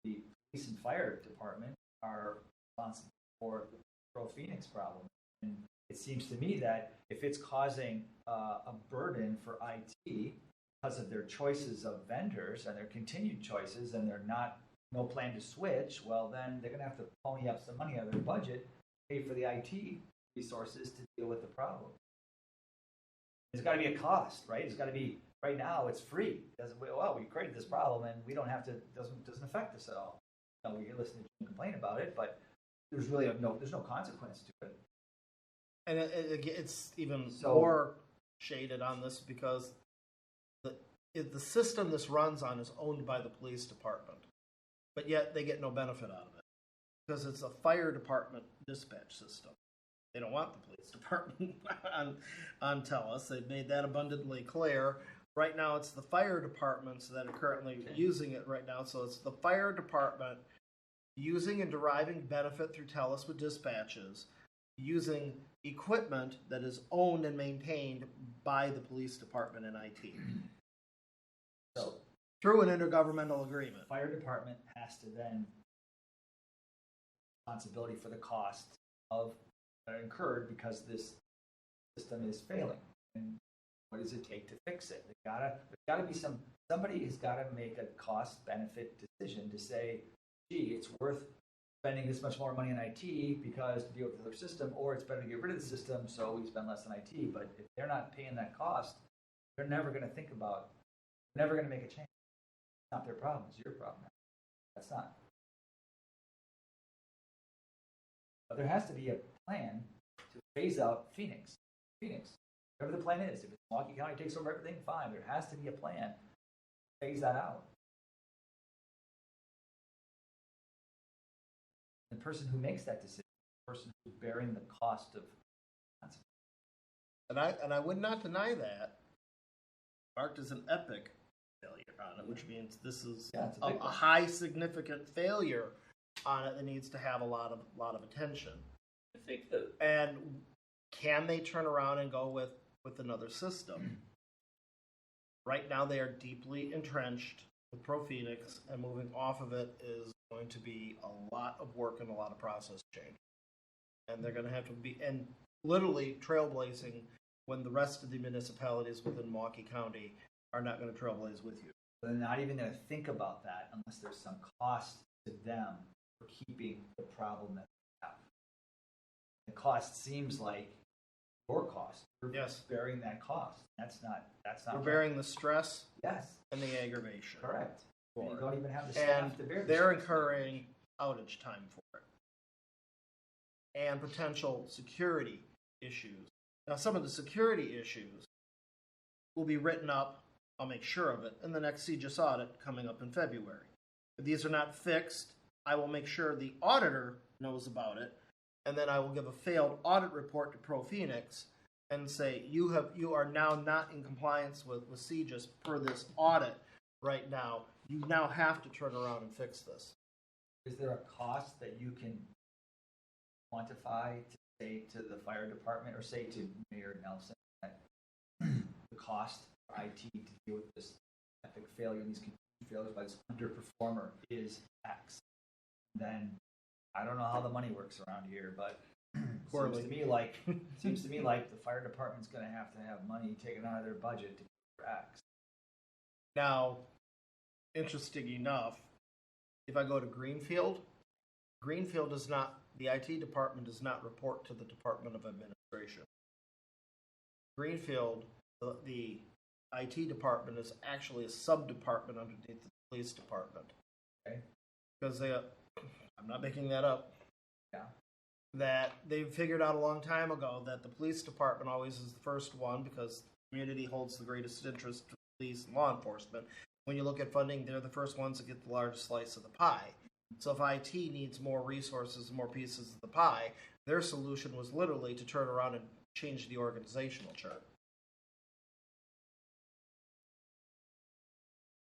police and fire department are responsible for the Pro Phoenix problem. And it seems to me that if it's causing a burden for IT because of their choices of vendors and their continued choices, and they're no plan to switch, well, then they're going to have to pony up some money out of their budget, pay for the IT resources to deal with the problem. There's got to be a cost, right? It's got to be, right now it's free. We created this problem and we don't have to, doesn't affect us at all. We can listen to you complain about it, but there's really there's no consequence to it. And it's even more shaded on this because the system this runs on is owned by the police department, but yet they get no benefit out of it because it's a fire department dispatch system. They don't want the police department on TELUS. They've made that abundantly clear. Right now, it's the fire departments that are currently using it right now. So it's the fire department using and deriving benefit through TELUS with dispatches, using equipment that is owned and maintained by the police department and IT. So through an intergovernmental agreement. Fire department has to then responsibility for the costs of that are incurred because this system is failing. And what does it take to fix it? There's gotta be somebody has got to make a cost benefit decision to say, gee, it's worth spending this much more money on IT because to deal with the other system, or it's better to get rid of the system so we spend less on IT. But if they're not paying that cost, they're never going to think about, never going to make a change. It's not their problem, it's your problem. That's not. But there has to be a plan to phase out Phoenix. Whatever the plan is. If it's Milwaukee County takes over everything, fine. There has to be a plan to phase that out. The person who makes that decision, the person who's bearing the cost of consequences. And I would not deny that. Marked as an epic failure on it, which means this is a high significant failure on it that needs to have a lot of attention. I think that, and can they turn around and go with another system? Right now they are deeply entrenched with Pro Phoenix, and moving off of it is going to be a lot of work and a lot of process change. And they're going to have to be, and literally trailblazing when the rest of the municipalities within Milwaukee County are not going to trailblaze with you. They're not even going to think about that unless there's some cost to them for keeping the problem that they have. The cost seems like your cost. You're bearing that cost. That's not. We're bearing the stress. Yes. And the aggravation. Correct. And you don't even have the staff to bear this. They're incurring outage time for it. And potential security issues. Now, some of the security issues will be written up, I'll make sure of it, in the next CGIS audit coming up in February. If these are not fixed, I will make sure the auditor knows about it, and then I will give a failed audit report to Pro Phoenix and say, you are now not in compliance with CGIS per this audit right now. You now have to turn around and fix this. Is there a cost that you can quantify to say to the fire department or say to Mayor Nelson that the cost for IT to deal with this epic failure and these continued failures by this underperformer is X? Then I don't know how the money works around here, but seems to me like the fire department's going to have money taken out of their budget to pay for X. Now, interesting enough, if I go to Greenfield does not, the IT department does not report to the Department of Administration. Greenfield, the IT department is actually a sub-department underneath the police department. Okay. Because I'm not making that up. Yeah. That they figured out a long time ago that the police department always is the first one because the community holds the greatest interest to police and law enforcement. When you look at funding, they're the first ones to get the largest slice of the pie. So if IT needs more resources, more pieces of the pie, their solution was literally to turn around and change the organizational chart.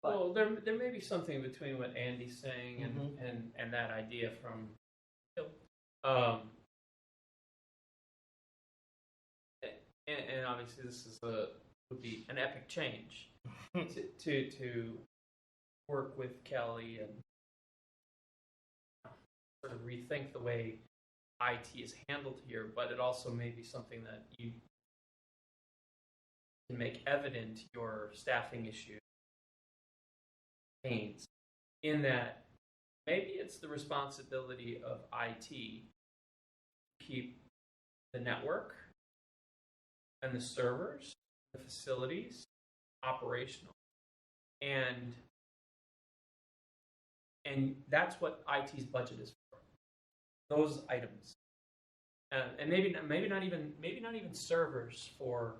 But Well, there may be something between what Andy's saying and that idea from Phil. And obviously this is would be an epic change to work with Kelly and sort of rethink the way IT is handled here, but it also may be something that you can make evident your staffing issues, pains, in that maybe it's the responsibility of IT to keep the network and the servers, the facilities operational. And that's what IT's budget is for. Those items. And maybe not even servers for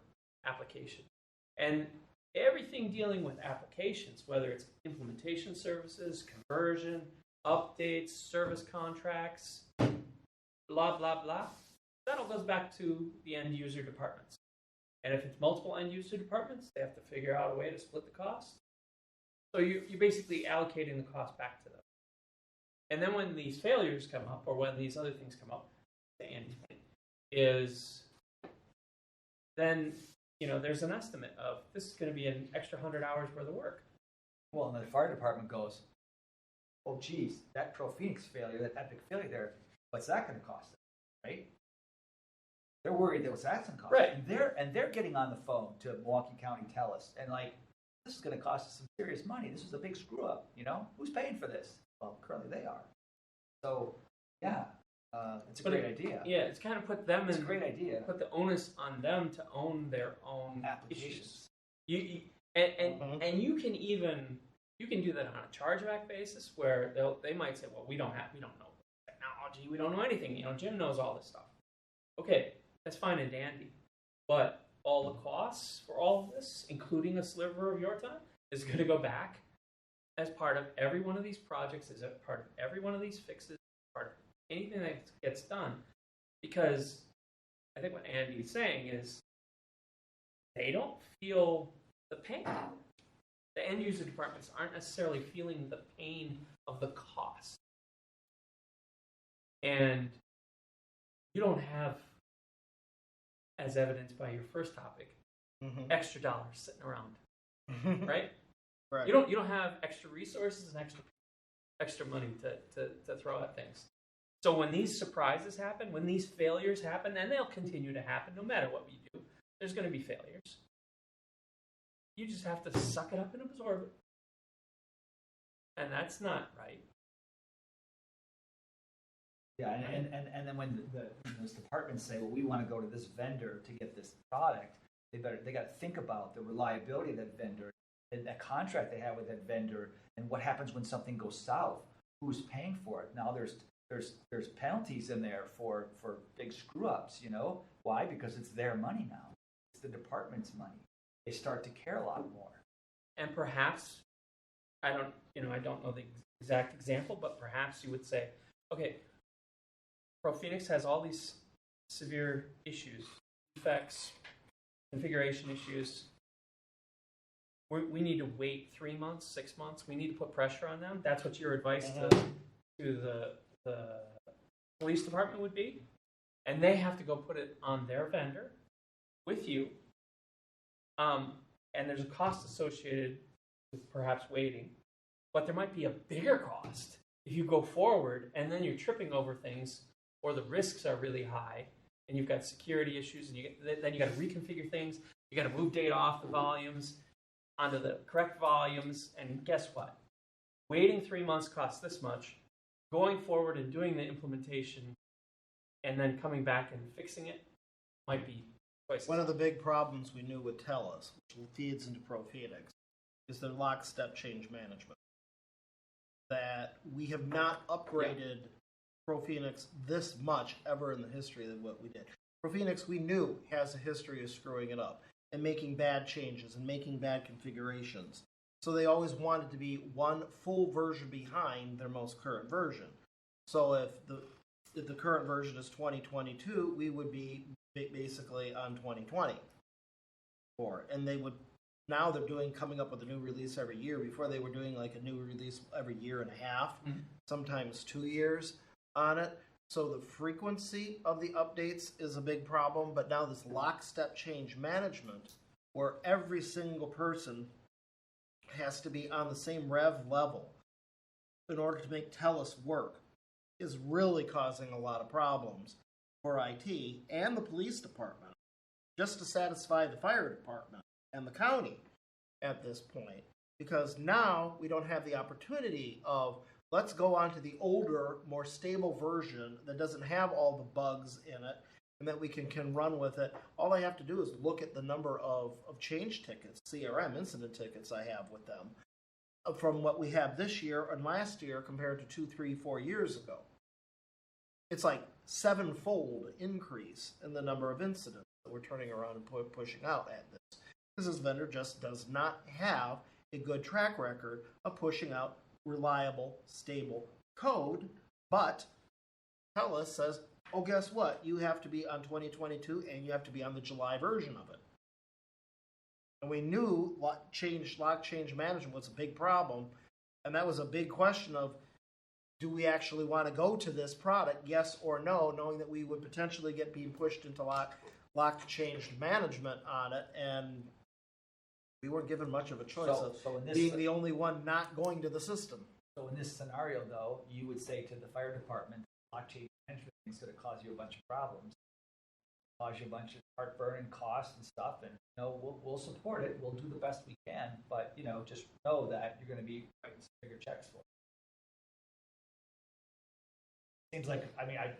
application. And everything dealing with applications, whether it's implementation services, conversion, updates, service contracts, blah, blah, blah, that all goes back to the end user departments. And if it's multiple end user departments, they have to figure out a way to split the cost. So you're basically allocating the cost back to them. And then when these failures come up, or when these other things come up, to Andy's point, is then there's an estimate of this is going to be an extra 100 hours worth of work. well, and the fire department goes, oh, geez, that Pro Phoenix failure, that epic failure there, what's that going to cost them, right? They're worried that what's that's going to cost. Right. And they're getting on the phone to Milwaukee County TELUS and like, this is going to cost us some serious money. This is a big screw up. Who's paying for this? Well, currently they are. So yeah, it's a great idea. Yeah, it's kind of put them It's in. a great idea. Put the onus on them to own their own Applications. issues. And you can do that on a chargeback basis where they might say, well, we don't know technology, we don't know anything. Jim knows all this stuff. Okay, that's fine and dandy, but all the costs for all of this, including a sliver of your time, is going to go back as part of every one of these projects, as a part of every one of these fixes, part of anything that gets done. Because I think what Andy's saying is they don't feel the pain. The end user departments aren't necessarily feeling the pain of the cost. And you don't have, as evidenced by your first topic, extra dollars sitting around, right? Right. You don't have extra resources and extra money to throw at things. So when these surprises happen, when these failures happen, and they'll continue to happen no matter what we do, there's going to be failures. You just have to suck it up and absorb it. And that's not right. Yeah, and then when those departments say, well, we want to go to this vendor to get this product, they got to think about the reliability of that vendor, and that contract they have with that vendor, and what happens when something goes south. Who's paying for it? Now there's penalties in there for big screw ups. Why? Because it's their money now. It's the department's money. They start to care a lot more. And perhaps, I don't know the exact example, but perhaps you would say, okay, Pro Phoenix has all these severe issues, defects, configuration issues. We need to wait 3 months, 6 months. We need to put pressure on them. That's what your advice to the police department would be. And they have to go put it on their vendor with you. And there's a cost associated with perhaps waiting. But there might be a bigger cost if you go forward and then you're tripping over things, or the risks are really high, and you've got security issues, and then you got to reconfigure things. You got to move data off the volumes onto the correct volumes, and guess what? Waiting 3 months costs this much. Going forward and doing the implementation, and then coming back and fixing it might be twice. One of the big problems we knew with TELUS, which feeds into Pro Phoenix, is their lockstep change management. That we have not upgraded Pro Phoenix this much ever in the history of what we did. Pro Phoenix, we knew, has a history of screwing it up and making bad changes and making bad configurations. So they always wanted to be one full version behind their most current version. So if the current version is 2022, we would be basically on 2020. And they would Now they're coming up with a new release every year. Before they were doing like a new release every year and a half, sometimes 2 years on it. So the frequency of the updates is a big problem, but now this lockstep change management, where every single person has to be on the same rev level in order to make TELUS work, is really causing a lot of problems for IT and the police department, just to satisfy the fire department and the county at this point. Because now we don't have the opportunity of, let's go on to the older, more stable version that doesn't have all the bugs in it and that we can run with it. All I have to do is look at the number of change tickets, CRM incident tickets I have with them, from what we have this year and last year compared to 2, 3, 4 years ago. It's like 7-fold increase in the number of incidents that we're turning around and pushing out at this. Because this vendor just does not have a good track record of pushing out reliable, stable code, but TELUS says, oh, guess what? You have to be on 2022 and you have to be on the July version of it. And we knew lock change management was a big problem, and that was a big question of, do we actually want to go to this product, yes or no, knowing that we would potentially get being pushed into locked change management on it, and we weren't given much of a choice of being the only one not going to the system. So in this scenario, though, you would say to the fire department, lock change management is going to cause you a bunch of problems, cause you a bunch of heartburn and cost and stuff, and we'll support it. We'll do the best we can, but just know that you're going to be writing some bigger checks for it. Seems like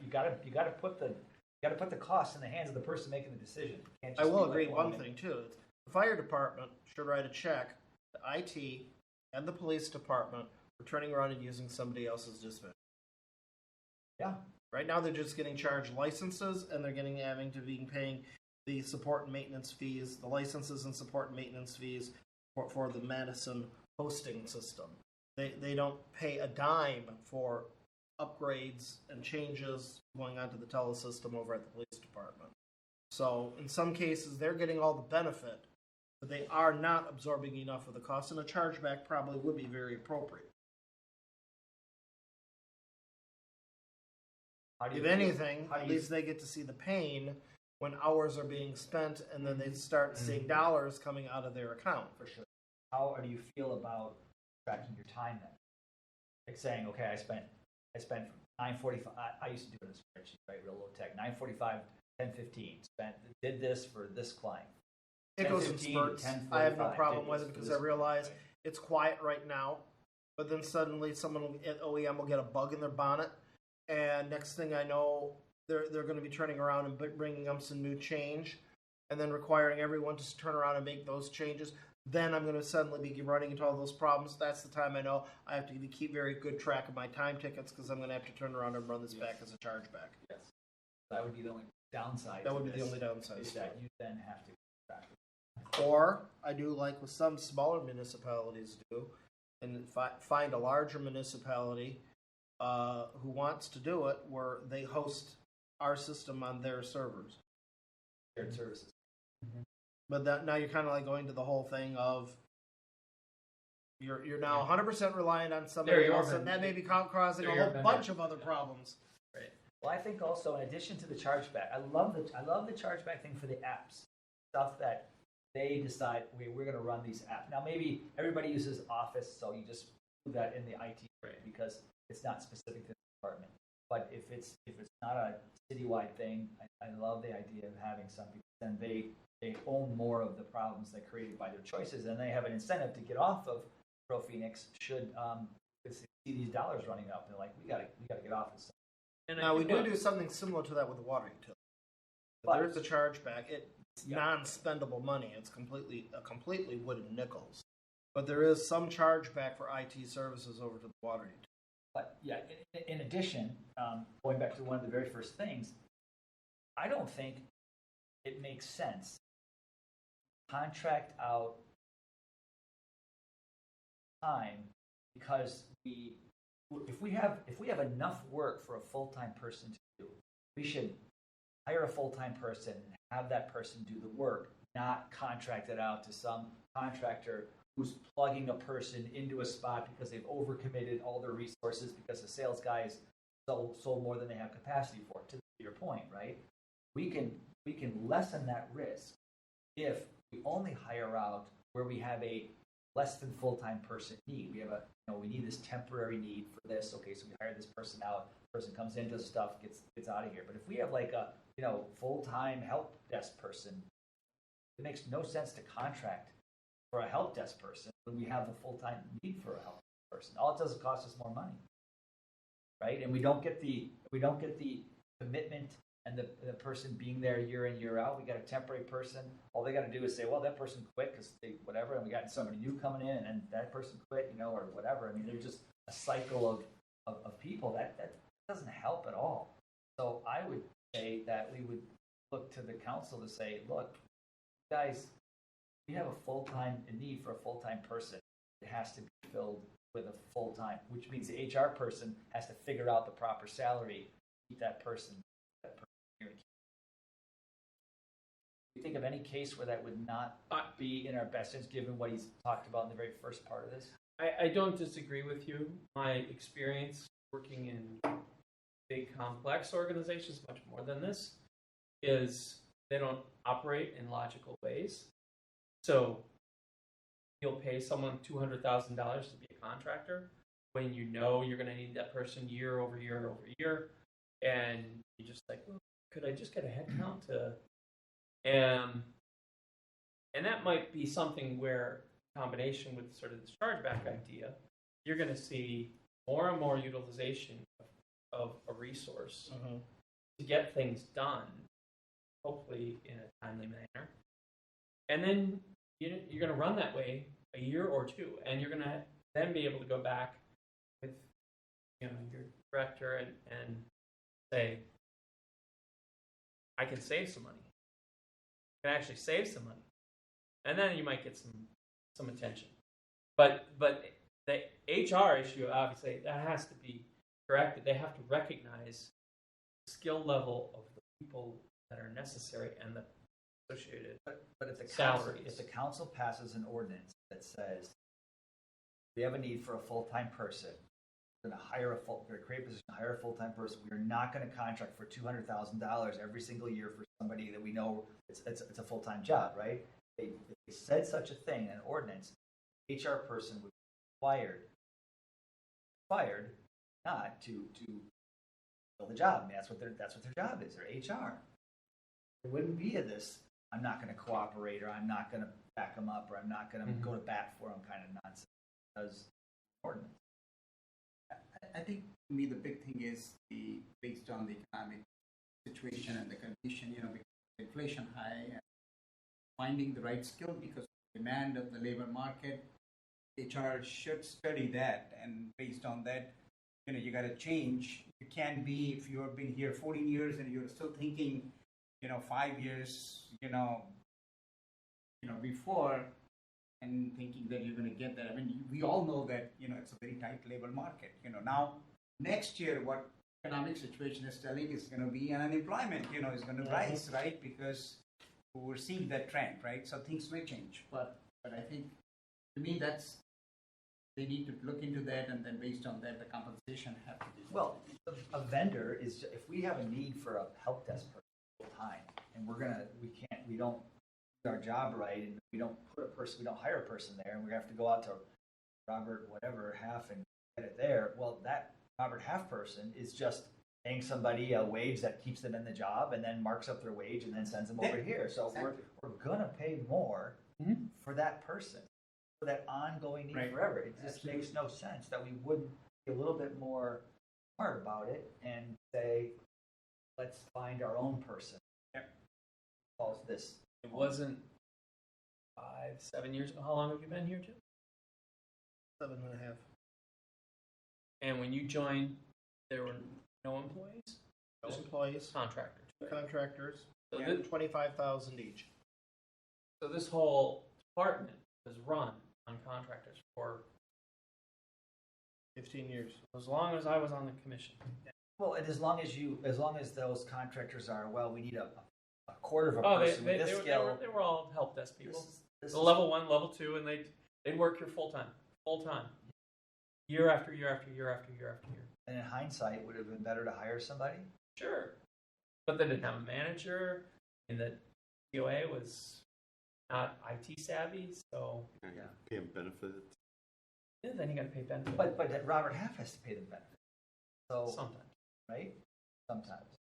you got to put the cost in the hands of the person making the decision. I will agree one thing too. The fire department should write a check to IT and the police department for turning around and using somebody else's dispatch. Yeah. Right now they're just getting charged licenses, and they're having to be paying the support and maintenance fees, the licenses and support and maintenance fees for the Madison hosting system. They don't pay a dime for upgrades and changes going onto the TELUS system over at the police department. So in some cases they're getting all the benefit, but they are not absorbing enough of the cost, and a chargeback probably would be very appropriate. If anything, at least they get to see the pain when hours are being spent, and then they start seeing dollars coming out of their account. For sure. How do you feel about tracking your time then? Like saying, okay, I spent from 9:45. I used to do it in a spreadsheet, right? Real low tech. 9:45, 10:15. Did this for this client. It goes in spurts. I have no problem with it because I realize it's quiet right now, but then suddenly someone at OEM will get a bug in their bonnet, and next thing I know, they're going to be turning around and bringing up some new change, and then requiring everyone to turn around and make those changes. Then I'm going to suddenly be running into all those problems. That's the time I know I have to keep very good track of my time tickets, because I'm going to have to turn around and run this back as a chargeback. Yes. That would be the only downside. That would be the only downside. Is that you then have to track it. Or I do like what some smaller municipalities do, and find a larger municipality who wants to do it, where they host our system on their servers. Shared services. Mm-hmm. But now you're kind of like going to the whole thing of you're now 100% reliant on somebody else, and that may be causing a whole bunch of other problems. Right. Well, I think also in addition to the chargeback, I love the chargeback thing for the apps, stuff that they decide we're going to run these apps. Now maybe everybody uses Office, so you just do that in the IT because it's not specific to the department. But if it's not a citywide thing, I love the idea of having some people. Then they own more of the problems that are created by their choices, and they have an incentive to get off of ProPhoenix should they see these dollars running up. They're like, we got to get off this stuff. And now we do something similar to that with the water utility. There's a chargeback. It's non-spendable money. It's completely wooden nickels. But there is some chargeback for IT services over to the water utility. But yeah, in addition, going back to one of the very first things, I don't think it makes sense to contract out time, because if we have enough work for a full-time person to do, we should hire a full-time person and have that person do the work not contract it out to some contractor who's plugging a person into a spot because they've overcommitted all their resources because the sales guys sold more than they have capacity for. To your point, right? We can lessen that risk if we only hire out where we have a less than full-time person need. We have we need this temporary need for this. Okay, so we hire this person out. Person comes in, does stuff, gets out of here. But if we have like a full-time help desk person, it makes no sense to contract for a help desk person when we have a full-time need for a help desk person. All it does is cost us more money, right? And we don't get the commitment and the person being there year in, year out. We got a temporary person. All they got to do is say, well, that person quit because they whatever, and we got somebody new coming in, and that person quit, or whatever. I mean, there's just a cycle of people that doesn't help at all. So I would say that we would look to the council to say, look, guys, we have a need for a full-time person. It has to be filled with a full-time, which means the HR person has to figure out the proper salary, keep that person here. Do you think of any case where that would not be in our best interest, given what he's talked about in the very first part of this? I don't disagree with you. My experience working in big complex organizations, much more than this, is they don't operate in logical ways. So you'll pay someone $200,000 to be a contractor when you know you're going to need that person year over year over year, and you're just like, well, could I just get a head count to? And that might be something where, in combination with sort of this chargeback idea, you're going to see more and more utilization of a resource to get things done, hopefully in a timely manner. And then you're going to run that way a year or two, and you're going to then be able to go back with your director and say, I can save some money. I can actually save some money. And then you might get some attention. But the HR issue, obviously, that has to be corrected. They have to recognize the skill level of the people that are necessary and the associated but if the salaries. council passes an ordinance that says we have a need for a full-time person, we're going to create a position, hire a full-time person. We are not going to contract for $200,000 every single year for somebody that we know it's a full-time job, right? If they said such a thing in an ordinance, HR person would be required not to fill the job. I mean, that's what their job is. They're HR. There wouldn't be this, I'm not going to cooperate, or I'm not going to back them up, or I'm not going to go to bat for them kind of nonsense. Because ordinance. I think to me the big thing is based on the economic situation and the condition, because inflation high and finding the right skill because of the demand of the labor market. HR should study that, and based on that, you got to change. You can't be, if you have been here 14 years and you're still thinking, 5 years, before, and thinking that you're going to get that. I mean, we all know that, it's a very tight labor market. Now, next year, what economic situation is telling is going to be unemployment, is going to rise, right? Because we're seeing that trend, right? So things may change. But I think, to me, they need to look into that, and then based on that, the compensation have to be. Well, a vendor is, if we have a need for a help desk person full time, and we don't do our job right, and we don't hire a person there, and we have to go out to Robert whatever Half and get it there. Well, that Robert Half person is just paying somebody a wage that keeps them in the job, and then marks up their wage, and then sends them over here. So exactly. we're gonna pay more for that person, for that ongoing need forever. It just makes no sense that we wouldn't be a little bit more smart about it and say, let's find our own person. Calls this. It wasn't 5-7 years ago. How long have you been here, Jim? 7.5. And when you joined, there were no employees? No employees. Contractors. Contractors. So, Yeah, 25,000 each. so this whole department was run on contractors for 15 years. as long as I was on the commission. Well, and as long as those contractors are, well, we need a a quarter of a Oh, person with this skill. they were all help desk people. This The is- level 1, level 2, and they'd work here full time, year after year after year after year after year. And in hindsight, would it have been better to hire somebody? Sure, but they didn't have a manager, and the DOA was not IT savvy, so Yeah. Pay them benefits. yeah, then you got to pay benefits. But Robert Half has to pay the benefit. So, Sometimes. right? Sometimes.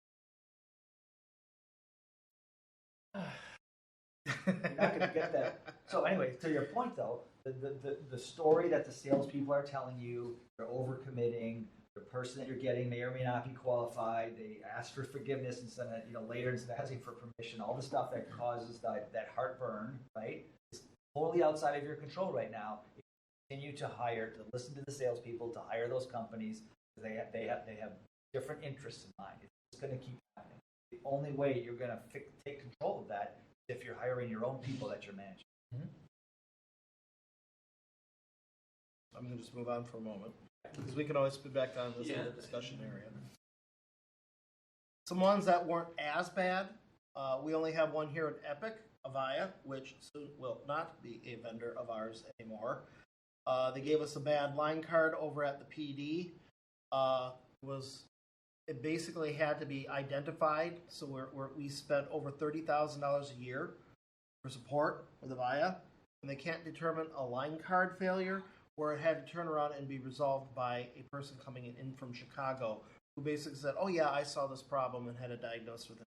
You're not going to get that. So anyway, to your point though, the story that the salespeople are telling you, they're overcommitting, the person that you're getting may or may not be qualified, they ask for forgiveness instead of, later instead of asking for permission, all the stuff that causes that heartburn, right, is totally outside of your control right now. You continue to listen to the salespeople, to hire those companies, they have different interests in mind. It's going to keep happening. The only way you're going to take control of that is if you're hiring your own people that you're managing. I'm going to just move on for a moment because we can always be back on this little discussion area. Some ones that weren't as bad. We only have one here at Epic, Avaya, which soon will not be a vendor of ours anymore. They gave us a bad line card over at the PD. It basically had to be identified, so we spent over $30,000 a year for support with Avaya, and they can't determine a line card failure where it had to turn around and be resolved by a person coming in from Chicago who basically said, oh yeah, I saw this problem and had it diagnosed with it.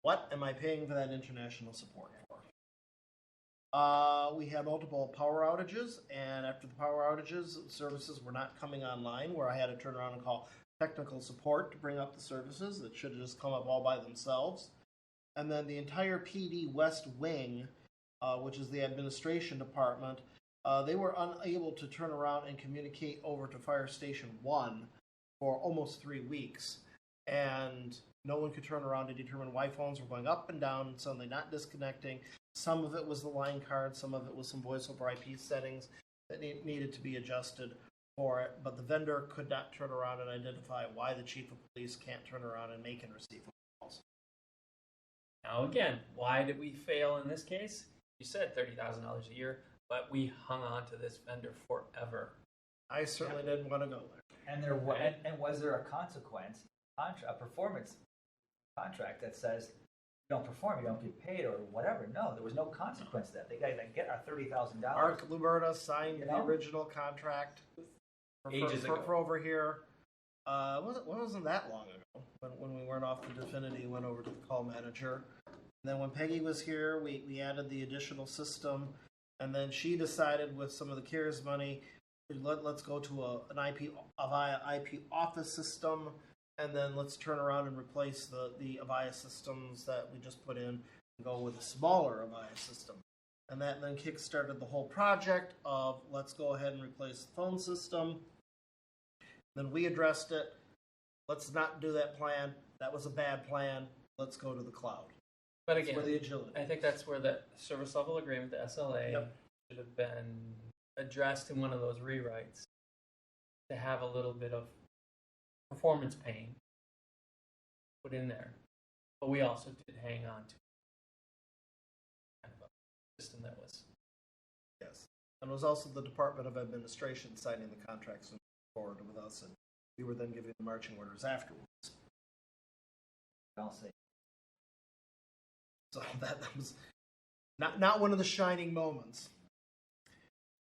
What am I paying for that international support for? We had multiple power outages, and after the power outages, services were not coming online, where I had to turn around and call technical support to bring up the services that should have just come up all by themselves. And then the entire PD West Wing, which is the administration department, they were unable to turn around and communicate over to Fire Station 1 for almost 3 weeks. And no one could turn around to determine why phones were going up and down, suddenly not disconnecting. Some of it was the line card, some of it was some voice over IP settings that needed to be adjusted for it, but the vendor could not turn around and identify why the chief of police can't turn around and make and receive calls. Now again, why did we fail in this case? You said $30,000 a year, but we hung on to this vendor forever. I certainly didn't want to go there. And was there a consequence, a performance contract that says you don't perform, you don't get paid, or whatever? No, there was no consequence to that. They got to get our $30,000. Mark Luberta signed the original contract Ages ago. for over here. Wasn't that long ago when we weren't off the Definity, went over to the call manager. And then when Peggy was here, we added the additional system, and then she decided with some of the CARES money, let's go to an Avaya IP office system, and then let's turn around and replace the Avaya systems that we just put in and go with a smaller Avaya system. And that then kick-started the whole project of let's go ahead and replace the phone system. Then we addressed it. Let's not do that plan. That was a bad plan. Let's go to the cloud. But again, for the agility. I think that's where the service level agreement, the SLA, should have been addressed in one of those rewrites to have a little bit of performance pain put in there. But we also did hang on to kind of a system that was. Yes. And it was also the Department of Administration signing the contracts and forward with us, and we were then giving the marching orders afterwards. I'll say. So that was not one of the shining moments.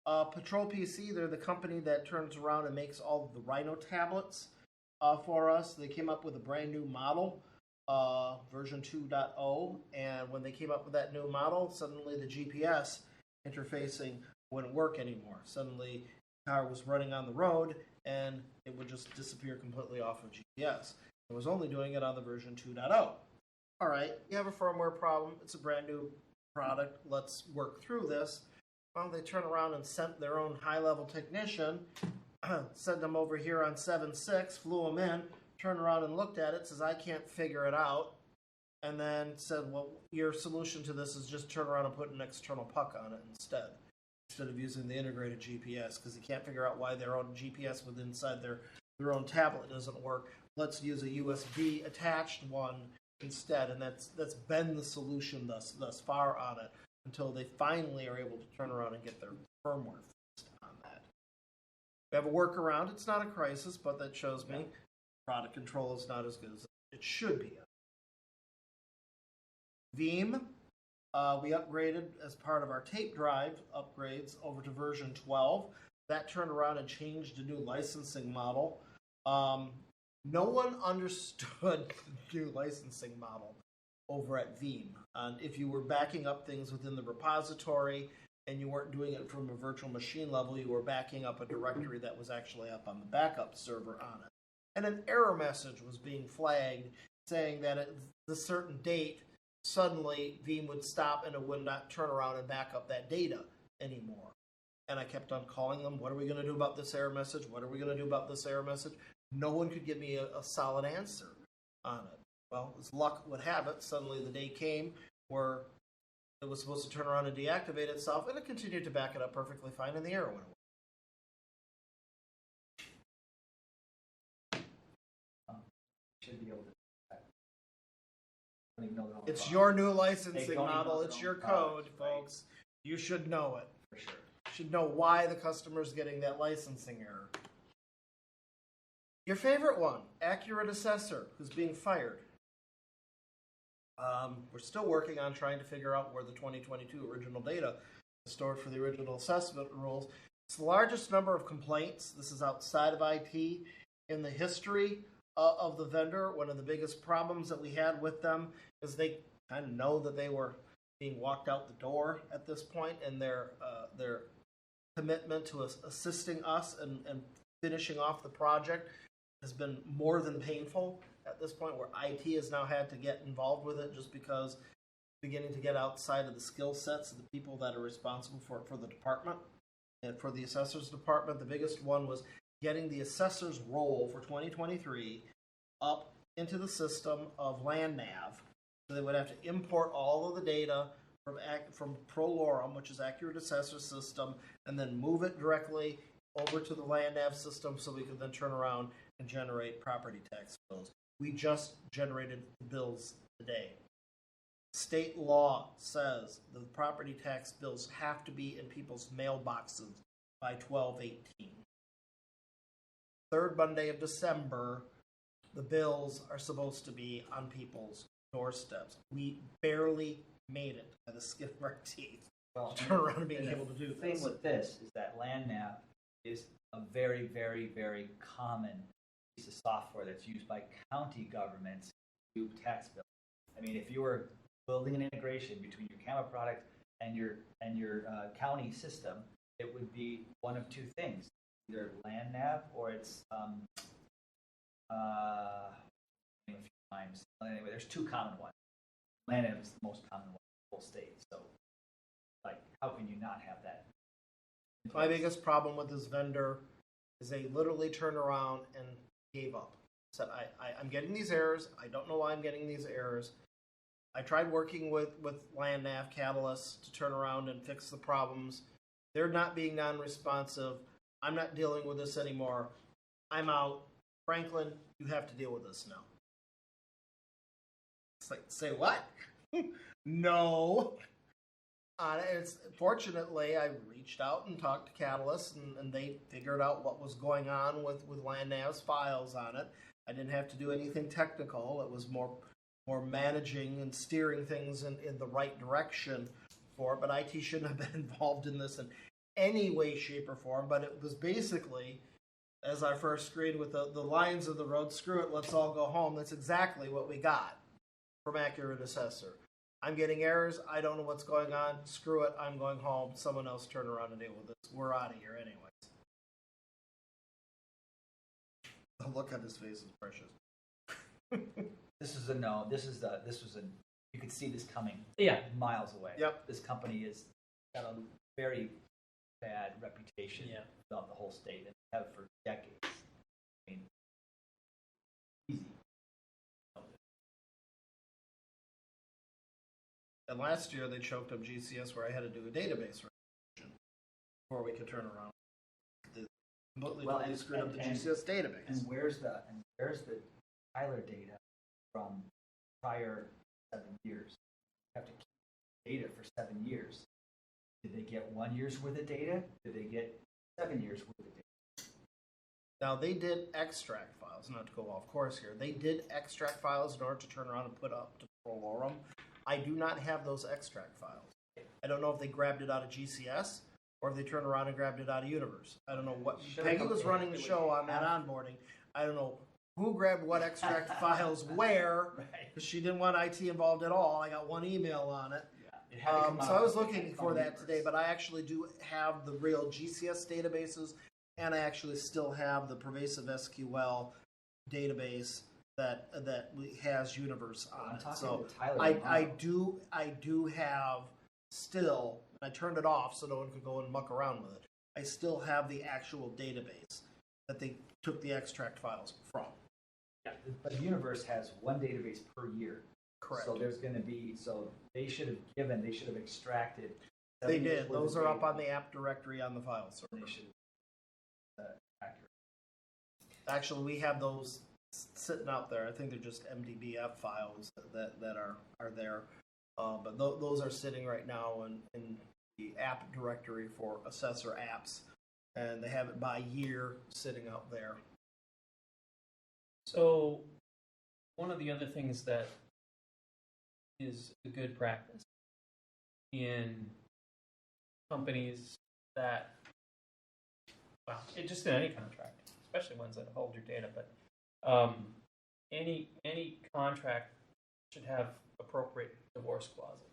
Patrol PC, they're the company that turns around and makes all of the Rhino tablets for us. They came up with a brand new model, version 2.0, and when they came up with that new model, suddenly the GPS interfacing wouldn't work anymore. Suddenly the car was running on the road and it would just disappear completely off of GPS. It was only doing it on the version 2.0. All right, you have a firmware problem. It's a brand new product. Let's work through this. Well, they turn around and sent their own high-level technician, sent them over here on 7.6, flew them in, turned around and looked at it, says, I can't figure it out, and then said, well, your solution to this is just turn around and put an external puck on it instead of using the integrated GPS, because he can't figure out why their own GPS was inside their their own tablet doesn't work. Let's use a USB attached one instead, and that's been the solution thus far on it until they finally are able to turn around and get their firmware fixed on that. We have a workaround. It's not a crisis, but that shows me product control is not as good as it should be. Veeam, we upgraded as part of our tape drive upgrades over to version 12. That turned around and changed a new licensing model. No one understood the new licensing model over at Veeam. And if you were backing up things within the repository and you weren't doing it from a virtual machine level, you were backing up a directory that was actually up on the backup server on it. And an error message was being flagged saying that at a certain date, suddenly Veeam would stop and it would not turn around and back up that data anymore. And I kept on calling them, what are we going to do about this error message? What are we going to do about this error message? No one could give me a solid answer on it. Well, as luck would have it, suddenly the day came where it was supposed to turn around and deactivate itself, and it continued to back it up perfectly fine, and the error went away. Should be able to do that. I don't even know their own It's product. your new They licensing don't even model. know It's their your own code, product, right? folks. You should know it. For sure. You should know why the customer's getting that licensing error. Your favorite one, Accurate Assessor, who's being fired. We're still working on trying to figure out where the 2022 original data is stored for the original assessment rules. It's the largest number of complaints. This is outside of IT. In the history of the vendor, one of the biggest problems that we had with them is they kind of know that they were being walked out the door at this point, and their commitment to assisting us and finishing off the project has been more than painful at this point, where IT has now had to get involved with it just because it's beginning to get outside of the skill sets of the people that are responsible for the department. And for the assessors department, the biggest one was getting the assessor's role for 2023 up into the system of LandNav. So they would have to import all of the data from ProLorem, which is Accurate Assessor System, and then move it directly over to the LandNav system so we could then turn around and generate property tax bills. We just generated the bills today. State law says the property tax bills have to be in people's mailboxes by 12/18. Third Monday of December, the bills are supposed to be on people's doorsteps. We barely made it by the skin of our teeth Well, to turn around and being and able to do the thing this. with this is that LandNav is a very, very, very common piece of software that's used by county governments to do tax bills. I mean, if you were building an integration between your camera product and your county system, it would be one of two things: either LandNav or it's a few times. Anyway, there's two common ones. LandNav is the most common one in the whole state. So, like, how can you not have that? My biggest problem with this vendor is they literally turned around and gave up. Said, I'm getting these errors. I don't know why I'm getting these errors. I tried working with LandNav Catalyst to turn around and fix the problems. They're not being non-responsive. I'm not dealing with this anymore. I'm out. Franklin, you have to deal with this now. It's like, say what? No. Fortunately, I reached out and talked to Catalyst, and they figured out what was going on with LandNav's files on it. I didn't have to do anything technical. It was more managing and steering things in the right direction for it. But IT shouldn't have been involved in this in any way, shape, or form. But it was basically, as I first screened with the lines of the road, screw it, let's all go home. That's exactly what we got from Accurate Assessor. I'm getting errors. I don't know what's going on. Screw it. I'm going home. Someone else turn around and deal with this. We're out of here anyways. The look on his face is precious. This is a no. This was a. You could see this coming. Yeah. Miles away. Yep. This company has got a very bad reputation throughout the whole state, and have for decades. I mean, easy. And last year they choked up GCS where I had to do a database revision before we could turn around the completely Well, totally and- screwed up the and- GCS database. And where's the Tyler data from prior 7 years? You have to keep data for 7 years. Did they get 1 year's worth of data? Did they get 7 years worth of data? Now, they did extract files, not to go off course here. They did extract files in order to turn around and put up to Prolorum. I do not have those extract files. I don't know if they grabbed it out of GCS or if they turned around and grabbed it out of Universe. I don't know what. Should've Peggy come- was running the show on that onboarding. I don't know who grabbed what extract files where, Right. because she didn't want IT involved at all. I got one email on it. Yeah. It had to come So out- I was it had to looking come for out that of today, but I actually do have the real GCS databases, and I actually still have the pervasive SQL database that has Universe I'm on it. talking So to Tyler. I tomorrow. do have still, and I turned it off so no one could go and muck around with it. I still have the actual database that they took the extract files from. Yeah, but the Universe has one database per year. Correct. So there's going to be, so they should have extracted. They 7 years did. worth Those of are up data. on the app directory on the file server. They should accurate. Actually, we have those sitting out there. I think they're just MDBF files that are there. But those are sitting right now in the app directory for Assessor apps. And they have it by year sitting out there. So, one of the other things that is a good practice in companies that, well, it just in any contract, especially ones that hold your data, but any contract should have appropriate divorce clauses.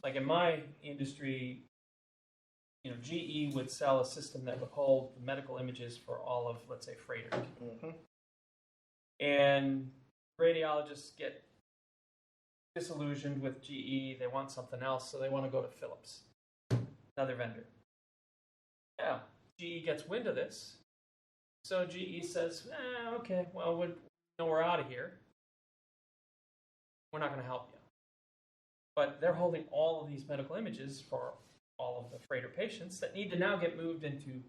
Like in my industry, GE would sell a system that would hold the medical images for all of, let's say, freighters. Mm-hmm. And radiologists get disillusioned with GE. They want something else, so they want to go to Philips, another vendor. Yeah, GE gets wind of this. So GE says, okay, well, we're out of here. We're not going to help you. But they're holding all of these medical images for all of the freighter patients that need to now get moved into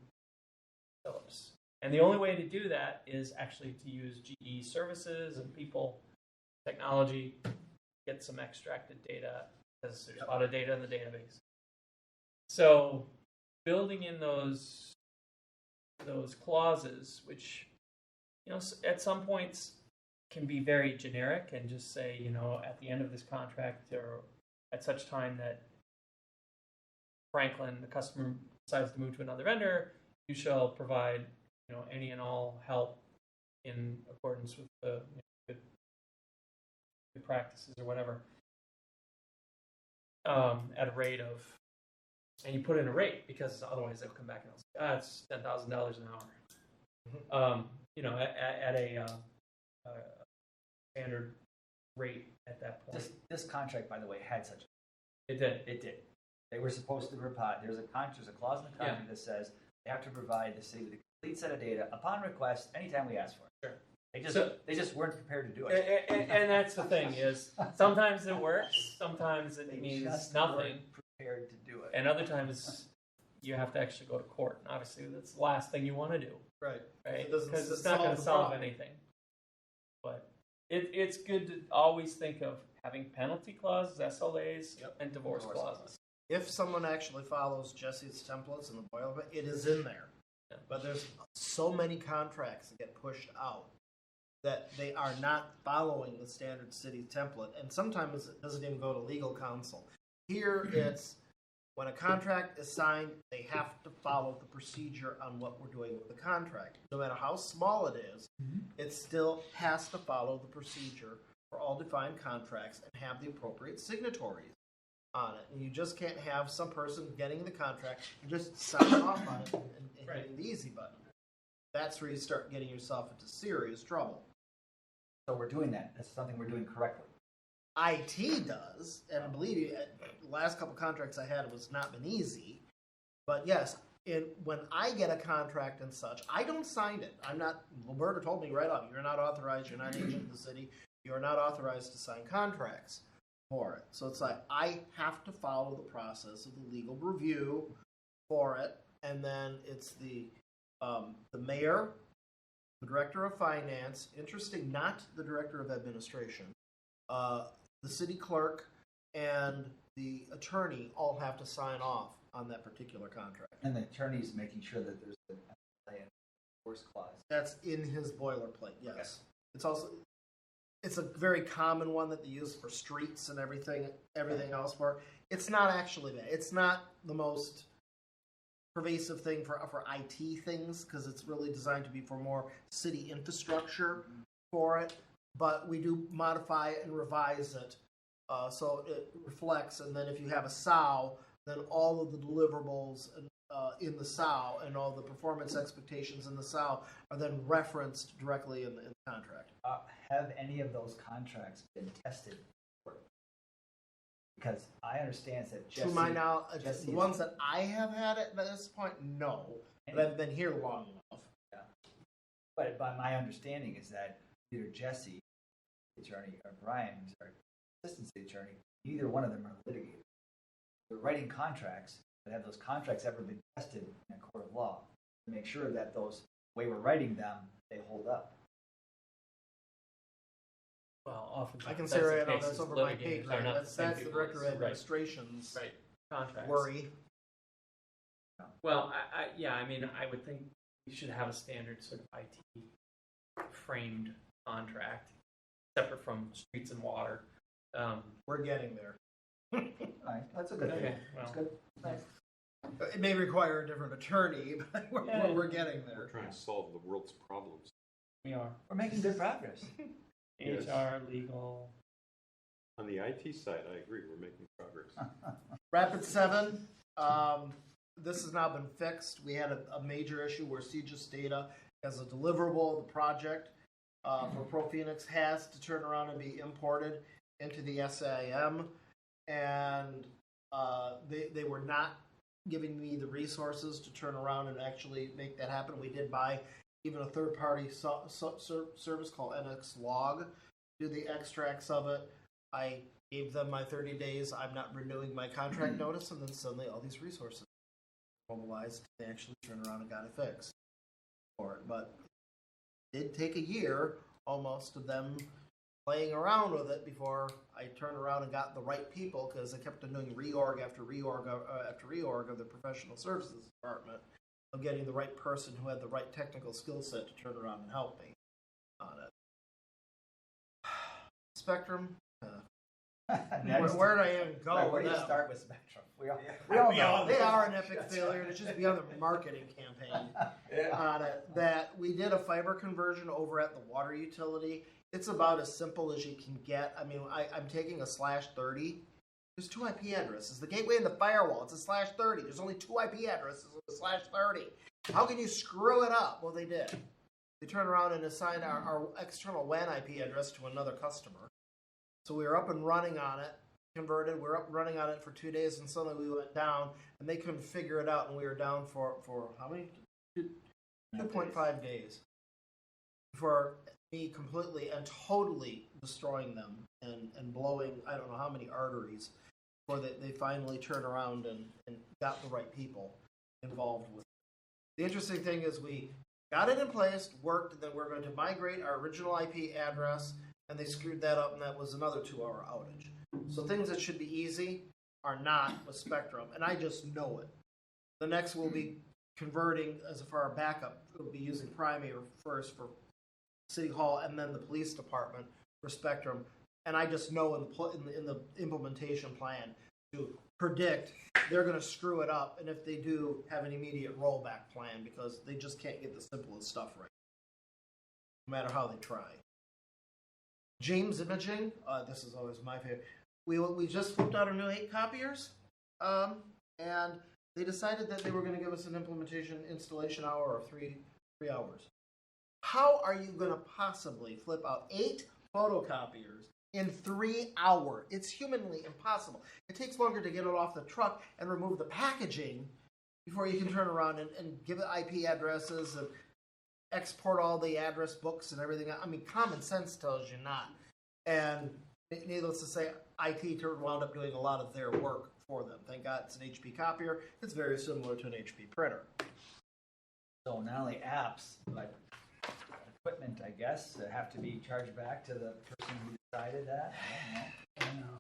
Philips. And the only way to do that is actually to use GE services and people, technology, get some extracted data, because there's a lot of data in the database. So building in those clauses, which at some points can be very generic and just say, at the end of this contract or at such time that Franklin, the customer, decides to move to another vendor, you shall provide any and all help in accordance with the good practices or whatever at a rate of, and you put in a rate because otherwise they'll come back and they'll say, it's $10,000 an hour. At a standard rate at that point. This contract, by the way, had such. It did. It did. They were supposed to provide. There's a clause in the contract that says they have to provide the city with a complete set of data upon request anytime we ask for it. Sure. They just weren't prepared to do it. And that's the thing is sometimes it works, sometimes it They means just nothing, weren't prepared to do it. and other times you have to actually go to court. And obviously, that's the last thing you want to do, Right. right? It doesn't Because it's not solve going the to solve problem. anything. But it's good to always think of having penalty clauses, SLAs, and divorce clauses. If someone actually follows Jesse's templates and the boilerplate, it is in there. Yeah. But there's so many contracts that get pushed out that they are not following the standard city template, and sometimes it doesn't even go to legal counsel. Here, it's when a contract is signed, they have to follow the procedure on what we're doing with the contract. No matter how small it is, it still has to follow the procedure for all defined contracts and have the appropriate signatories on it. And you just can't have some person getting the contract and just sign off on it and hitting the easy button. That's where you start getting yourself into serious trouble. So we're doing that. That's something we're doing correctly. IT does, and believe me, the last couple contracts I had, it was not been easy. But yes, when I get a contract and such, I don't sign it. I'm not, Roberta told me right off, you're not authorized, you're not an agent of the city, you're not authorized to sign contracts for it. So it's like, I have to follow the process of the legal review for it, and then it's the mayor, the director of finance. Interesting, not the director of administration. The city clerk and the attorney all have to sign off on that particular contract. And the attorney's making sure that there's a force clause. That's in his boilerplate. Yes, it's a very common one that they use for streets and everything else. For it's not actually that. It's not the most pervasive thing for IT things because it's really designed to be for more city infrastructure for it. But we do modify it and revise it so it reflects. And then if you have a SOW, then all of the deliverables in the SOW and all the performance expectations in the SOW are then referenced directly in the contract. Have any of those contracts been tested? Because I understand that Jesse... To my knowledge, Jesse the ones that I have had at this point, no. But I've been here long enough. Yeah. But my understanding is that either Jesse, the attorney, or Brian, who's our assistant city attorney, neither one of them are litigated. They're writing contracts, but have those contracts ever been tested in a court of law to make sure that those way we're writing them, they hold up? Well, often I can say right now that's over my pay grade. That's the director of administration's contracts. worry. Well, I mean, I would think we should have a standard sort of IT framed contract, separate from streets and water. We're getting there. All right, that's a good thing. Okay, That's well. good. Nice. It may require a different attorney, but we're getting We're there. trying to solve the world's problems. We are. We're making good progress. Yes. HR, legal. On the IT side, I agree, we're making progress. Rapid 7, this has now been fixed. We had a major issue where CGIS data as a deliverable of the project for ProPhoenix has to turn around and be imported into the SIM, and they were not giving me the resources to turn around and actually make that happen. We did buy even a third-party service called NXLog to do the extracts of it. I gave them my 30 days. I'm not renewing my contract notice, and then suddenly all these resources mobilized. They actually turned around and got it fixed for it. But it did take a year almost of them playing around with it before I turned around and got the right people, because I kept on doing reorg after reorg after reorg of the professional services department of getting the right person who had the right technical skill set to turn around and help me on it. Spectrum. Where did I even go Right, where with do you them? start with Spectrum? We all know. They are an epic failure. It's just beyond the marketing campaign on it. That we did a fiber conversion over at the water utility. It's about as simple as you can get. I mean, I'm taking a /30. There's 2 IP addresses. The gateway and the firewall, it's a /30. There's only 2 IP addresses with a /30. How can you screw it up? Well, they did. They turned around and assigned our external WAN IP address to another customer. So we were up and running on it, converted. We were up and running on it for 2 days, and suddenly we went down, and they couldn't figure it out, and we were down for how many? 2.5 days. For me completely and totally destroying them and blowing I don't know how many arteries before they finally turned around and got the right people involved with it. The interesting thing is we got it in place, worked, and then we're going to migrate our original IP address, and they screwed that up, and that was another 2-hour outage. So things that should be easy are not with Spectrum, and I just know it. The next will be converting as for our backup. We'll be using Primary first for City Hall, and then the police department for Spectrum. And I just know in the implementation plan to predict they're going to screw it up, and if they do, have an immediate rollback plan, because they just can't get the simplest stuff right, no matter how they try. James Imaging, this is always my favorite. We just flipped out our new 8 copiers, and they decided that they were going to give us an implementation installation hour of 3 hours. How are you going to possibly flip out 8 photocopiers in 3 hours? It's humanly impossible. It takes longer to get it off the truck and remove the packaging before you can turn around and give it IP addresses and export all the address books and everything. I mean, common sense tells you not. And needless to say, IT wound up doing a lot of their work for them. Thank God it's an HP copier. It's very similar to an HP printer. So not only apps, but equipment, I guess, that have to be charged back to the person who decided that. I don't know.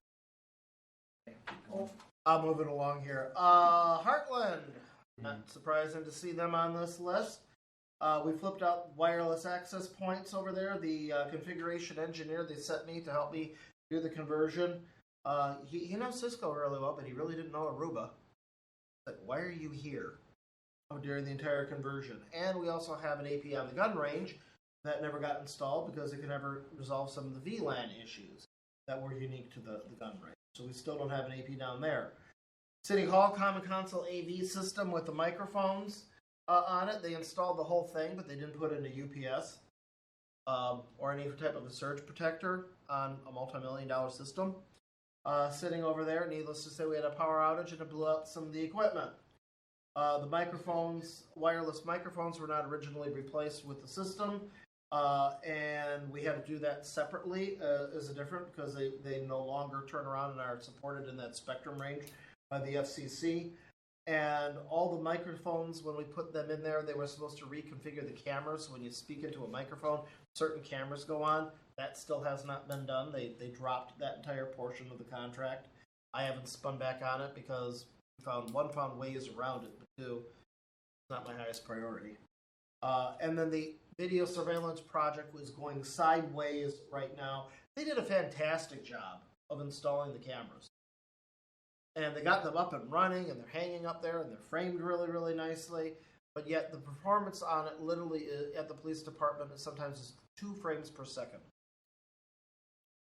Okay, keep going. I'm moving along here. Heartland. Not surprising to see them on this list. We flipped out wireless access points over there. The configuration engineer, they sent me to help me do the conversion. He knows Cisco really well, but he really didn't know Aruba. Like, why are you here? During the entire conversion. And we also have an AP on the gun range that never got installed because it could never resolve some of the VLAN issues that were unique to the gun range. So we still don't have an AP down there. City Hall Common Console AV system with the microphones on it. They installed the whole thing, but they didn't put in a UPS or any type of a surge protector on a multi-million-dollar system. Sitting over there, needless to say, we had a power outage and it blew up some of the equipment. The microphones, wireless microphones, were not originally replaced with the system, and we had to do that separately as a different because they no longer turn around and are supported in that spectrum range by the FCC. And all the microphones, when we put them in there, they were supposed to reconfigure the cameras. So when you speak into a microphone, certain cameras go on. That still has not been done. They dropped that entire portion of the contract. I haven't spun back on it because found ways around it, but two, it's not my highest priority. And then the video surveillance project was going sideways right now. They did a fantastic job of installing the cameras. And they got them up and running, and they're hanging up there, and they're framed really, really nicely. But yet the performance on it literally at the police department is sometimes is 2 frames per second.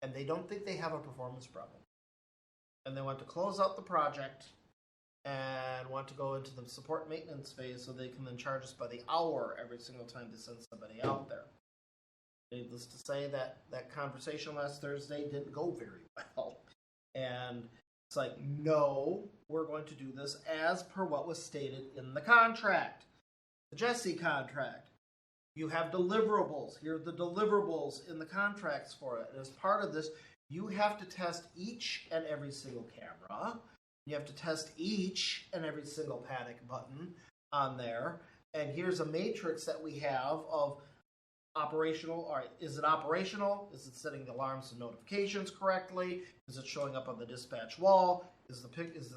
And they don't think they have a performance problem. And they want to close out the project and want to go into the support maintenance phase so they can then charge us by the hour every single time they send somebody out there. Needless to say, that conversation last Thursday didn't go very well. And it's like, no, we're going to do this as per what was stated in the contract, the Jesse contract. You have deliverables. Here are the deliverables in the contracts for it. And as part of this, you have to test each and every single camera. You have to test each and every single panic button on there. And here's a matrix that we have of operational. All right, is it operational? Is it setting the alarms and notifications correctly? Is it showing up on the dispatch wall? Is the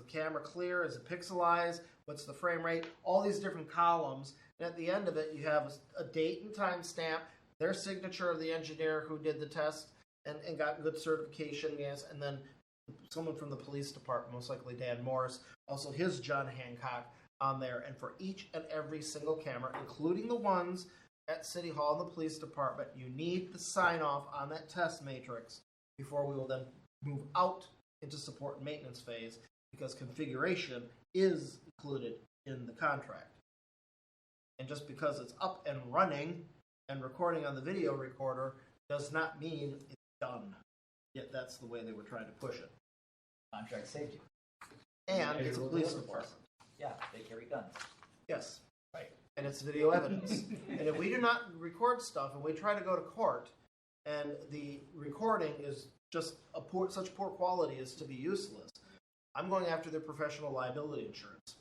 camera clear? Is it pixelized? What's the frame rate? All these different columns. And at the end of it, you have a date and time stamp, their signature of the engineer who did the test and got good certification, yes, and then someone from the police department, most likely Dan Morris, also his John Hancock on there. And for each and every single camera, including the ones at City Hall and the police department, you need the sign off on that test matrix before we will then move out into support and maintenance phase, because configuration is included in the contract. And just because it's up and running and recording on the video recorder does not mean it's done. Yet that's the way they were trying to push it. Contract safety. And it's a Visual police delivery department. system. Yeah, they carry guns. Yes. Right. And it's video evidence. And if we do not record stuff and we try to go to court and the recording is just such poor quality as to be useless, I'm going after their professional liability insurance.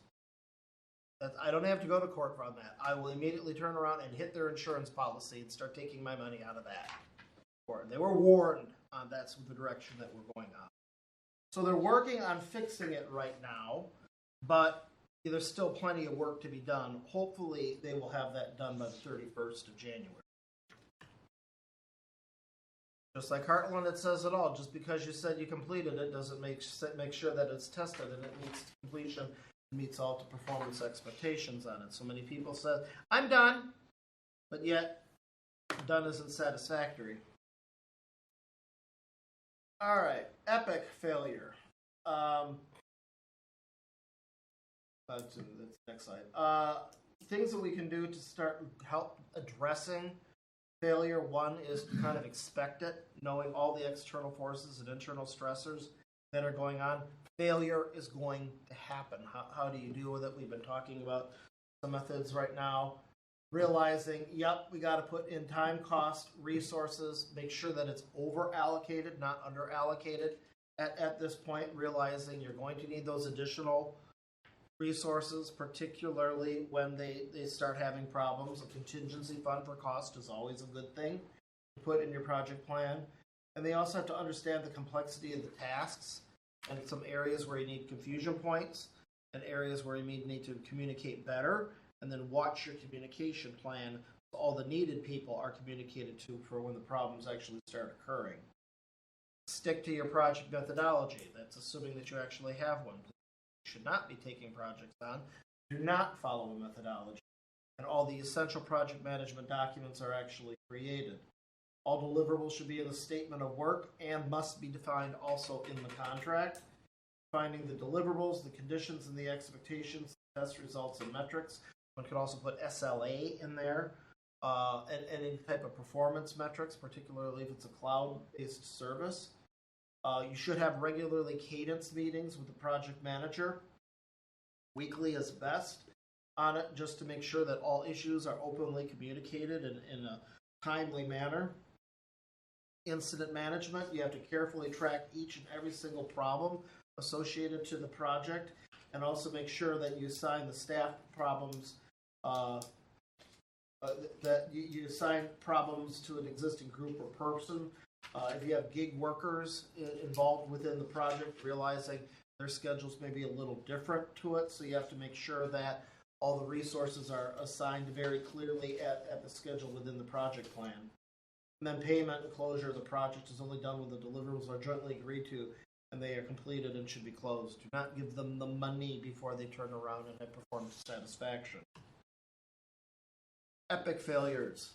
I don't have to go to court on that. I will immediately turn around and hit their insurance policy and start taking my money out of that. They were warned on that's the direction that we're going on. So they're working on fixing it right now, but there's still plenty of work to be done. Hopefully they will have that done by the 31st of January. Just like Heartland, it says it all. Just because you said you completed it doesn't make sure that it's tested and it meets completion, meets all the performance expectations on it. So many people said, I'm done, but yet done isn't satisfactory. All right, Epic failure. That's the next slide. Things that we can do to start help addressing failure. One is to kind of expect it, knowing all the external forces and internal stressors that are going on. Failure is going to happen. How do you deal with it? We've been talking about some methods right now. Realizing, yep, we got to put in time, cost, resources, make sure that it's over allocated, not under allocated. at this point, realizing you're going to need those additional resources, particularly when they start having problems. A contingency fund for cost is always a good thing to put in your project plan. And they also have to understand the complexity of the tasks and some areas where you need confusion points and areas where you need to communicate better, and then watch your communication plan so all the needed people are communicated to for when the problems actually start occurring. Stick to your project methodology. That's assuming that you actually have one. You should not be taking projects on. Do not follow a methodology. And all the essential project management documents are actually created. All deliverables should be in the statement of work and must be defined also in the contract. Defining the deliverables, the conditions, and the expectations, test results, and metrics. One could also put SLA in there, and any type of performance metrics, particularly if it's a cloud-based service. You should have regularly cadenced meetings with the project manager. Weekly is best on it, just to make sure that all issues are openly communicated in a timely manner. Incident management, you have to carefully track each and every single problem associated to the project, and also make sure that you assign the staff problems, that you assign problems to an existing group or person. If you have gig workers involved within the project, realizing their schedules may be a little different to it, so you have to make sure that all the resources are assigned very clearly at the schedule within the project plan. And then payment and closure of the project is only done when the deliverables are jointly agreed to and they are completed and should be closed. Do not give them the money before they turn around and have performed to satisfaction. Epic failures.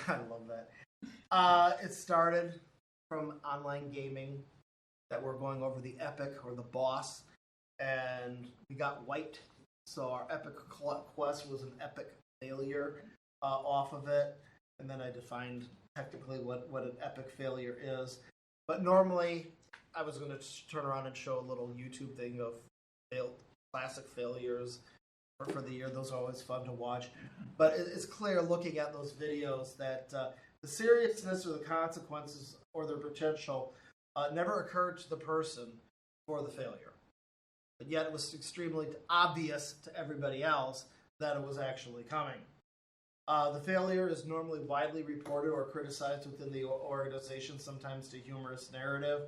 I love that. It started from online gaming that we're going over the epic or the boss, and we got wiped. So our epic quest was an epic failure off of it, and then I defined technically what an epic failure is. But normally, I was going to turn around and show a little YouTube thing of classic failures for the year. Those are always fun to watch. But it's clear looking at those videos that the seriousness or the consequences or their potential never occurred to the person for the failure. But yet it was extremely obvious to everybody else that it was actually coming. The failure is normally widely reported or criticized within the organization, sometimes to humorous narrative.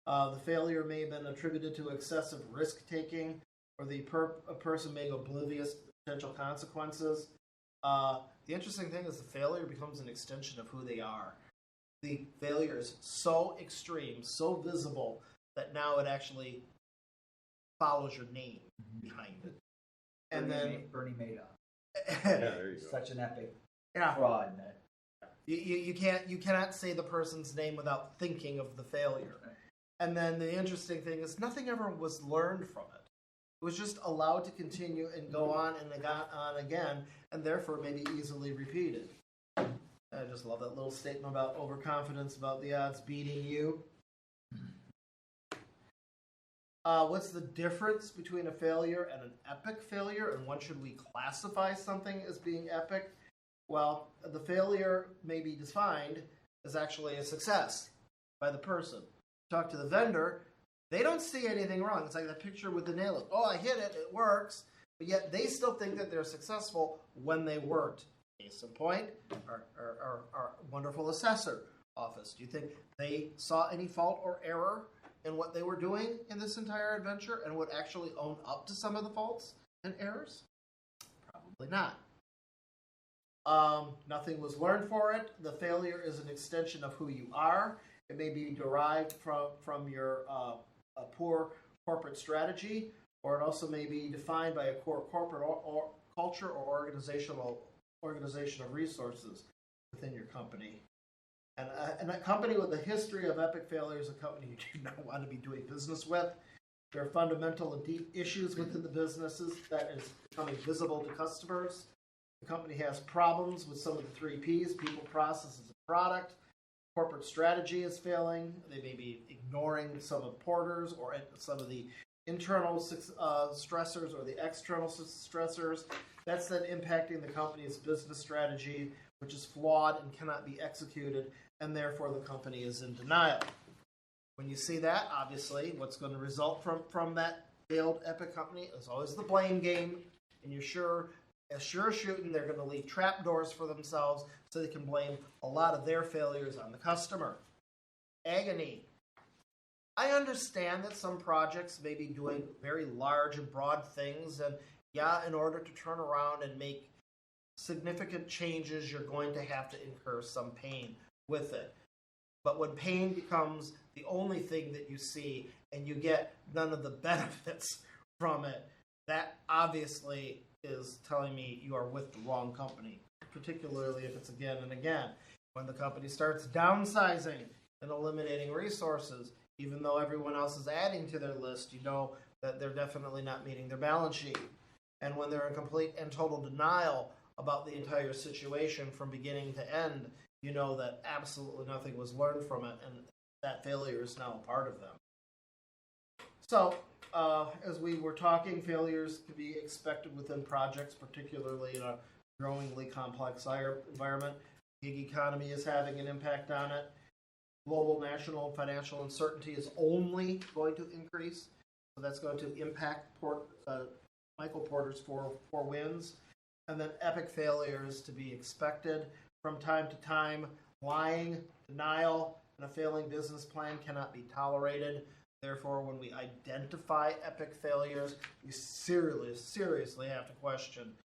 The failure may have been attributed to excessive risk-taking, or the person may be oblivious to potential consequences. The interesting thing is the failure becomes an extension of who they are. The failure is so extreme, so visible, that now it actually follows your name behind it. And Bernie Madoff. Yeah, there you go. Such an epic Yeah. fraud. That You cannot say the person's name without thinking of the failure. And then the interesting thing is nothing ever was learned from it. It was just allowed to continue and go on and on again, and therefore may be easily repeated. I just love that little statement about overconfidence, about the odds beating you. What's the difference between a failure and an epic failure, and when should we classify something as being epic? Well, the failure may be defined as actually a success by the person. Talk to the vendor, they don't see anything wrong. It's like that picture with the nail. Oh, I hit it, it works. But yet they still think that they're successful when they weren't. Case in point, our wonderful assessor office. Do you think they saw any fault or error in what they were doing in this entire adventure and would actually own up to some of the faults and errors? Probably not. Nothing was learned for it. The failure is an extension of who you are. It may be derived from your a poor corporate strategy, or it also may be defined by a core corporate or culture or organization of resources within your company. And a company with a history of epic failure is a company you do not want to be doing business with. There are fundamental and deep issues within the businesses that is becoming visible to customers. The company has problems with some of the 3 Ps, people, processes, and product. Corporate strategy is failing. They may be ignoring some of the porters or some of the internal stressors or the external stressors. That's then impacting the company's business strategy, which is flawed and cannot be executed and therefore the company is in denial. When you see that, obviously, what's going to result from that failed Epic company is always the blame game, and as sure as shooting, they're going to leave trapdoors for themselves so they can blame a lot of their failures on the customer. Agony. I understand that some projects may be doing very large and broad things, and yeah, in order to turn around and make significant changes, you're going to have to incur some pain with it. But when pain becomes the only thing that you see and you get none of the benefits from it, that obviously is telling me you are with the wrong company, particularly if it's again and again. When the company starts downsizing and eliminating resources, even though everyone else is adding to their list, you know that they're definitely not meeting their balance sheet. And when they're in complete and total denial about the entire situation from beginning to end, you know that absolutely nothing was learned from it, and that failure is now a part of them. So, as we were talking, failures can be expected within projects, particularly in a growingly complex environment. Gig economy is having an impact on it. Global, national, and financial uncertainty is only going to increase. So that's going to impact Michael Porter's four wins. And then epic failures to be expected from time to time. Lying, denial, and a failing business plan cannot be tolerated. Therefore, when we identify epic failures, we seriously have to question.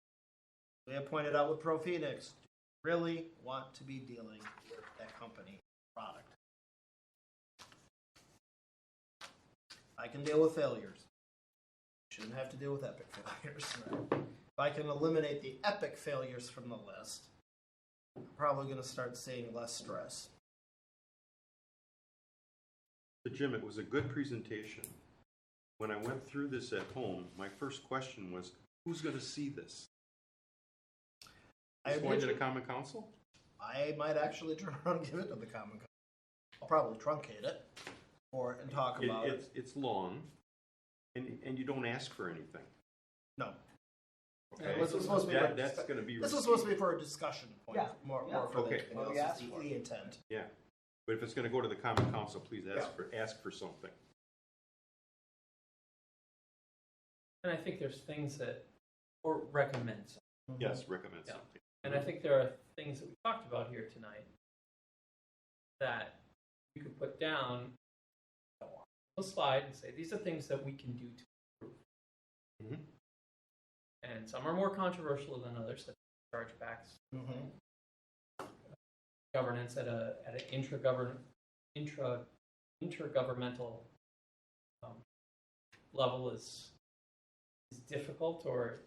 We have pointed out with ProPhoenix, do you really want to be dealing with that company product? I can deal with failures. Shouldn't have to deal with epic failures. Right? If I can eliminate the epic failures from the list, I'm probably going to start seeing less stress. So Jim, it was a good presentation. When I went through this at home, my first question was, who's going to see this? Is it going to the Common Council? I might actually turn around and give it to the Common Council. I'll probably truncate it and talk about it. It's long, and you don't ask for anything. No. Okay. This was supposed to be That's going to be. This was supposed to be for a discussion point. Yeah. More for Okay. the intent. Yeah, but if it's going to go to the Common Council, please ask for something. And I think there's things that, or recommend something. Yes, recommend Yeah. something. And I think there are things that we talked about here tonight that you could put down on the slide and say, these are things that we can do to improve. Mm-hmm. And some are more controversial than others, such as chargebacks. Mm-hmm. Governance at an intergovernmental level is difficult or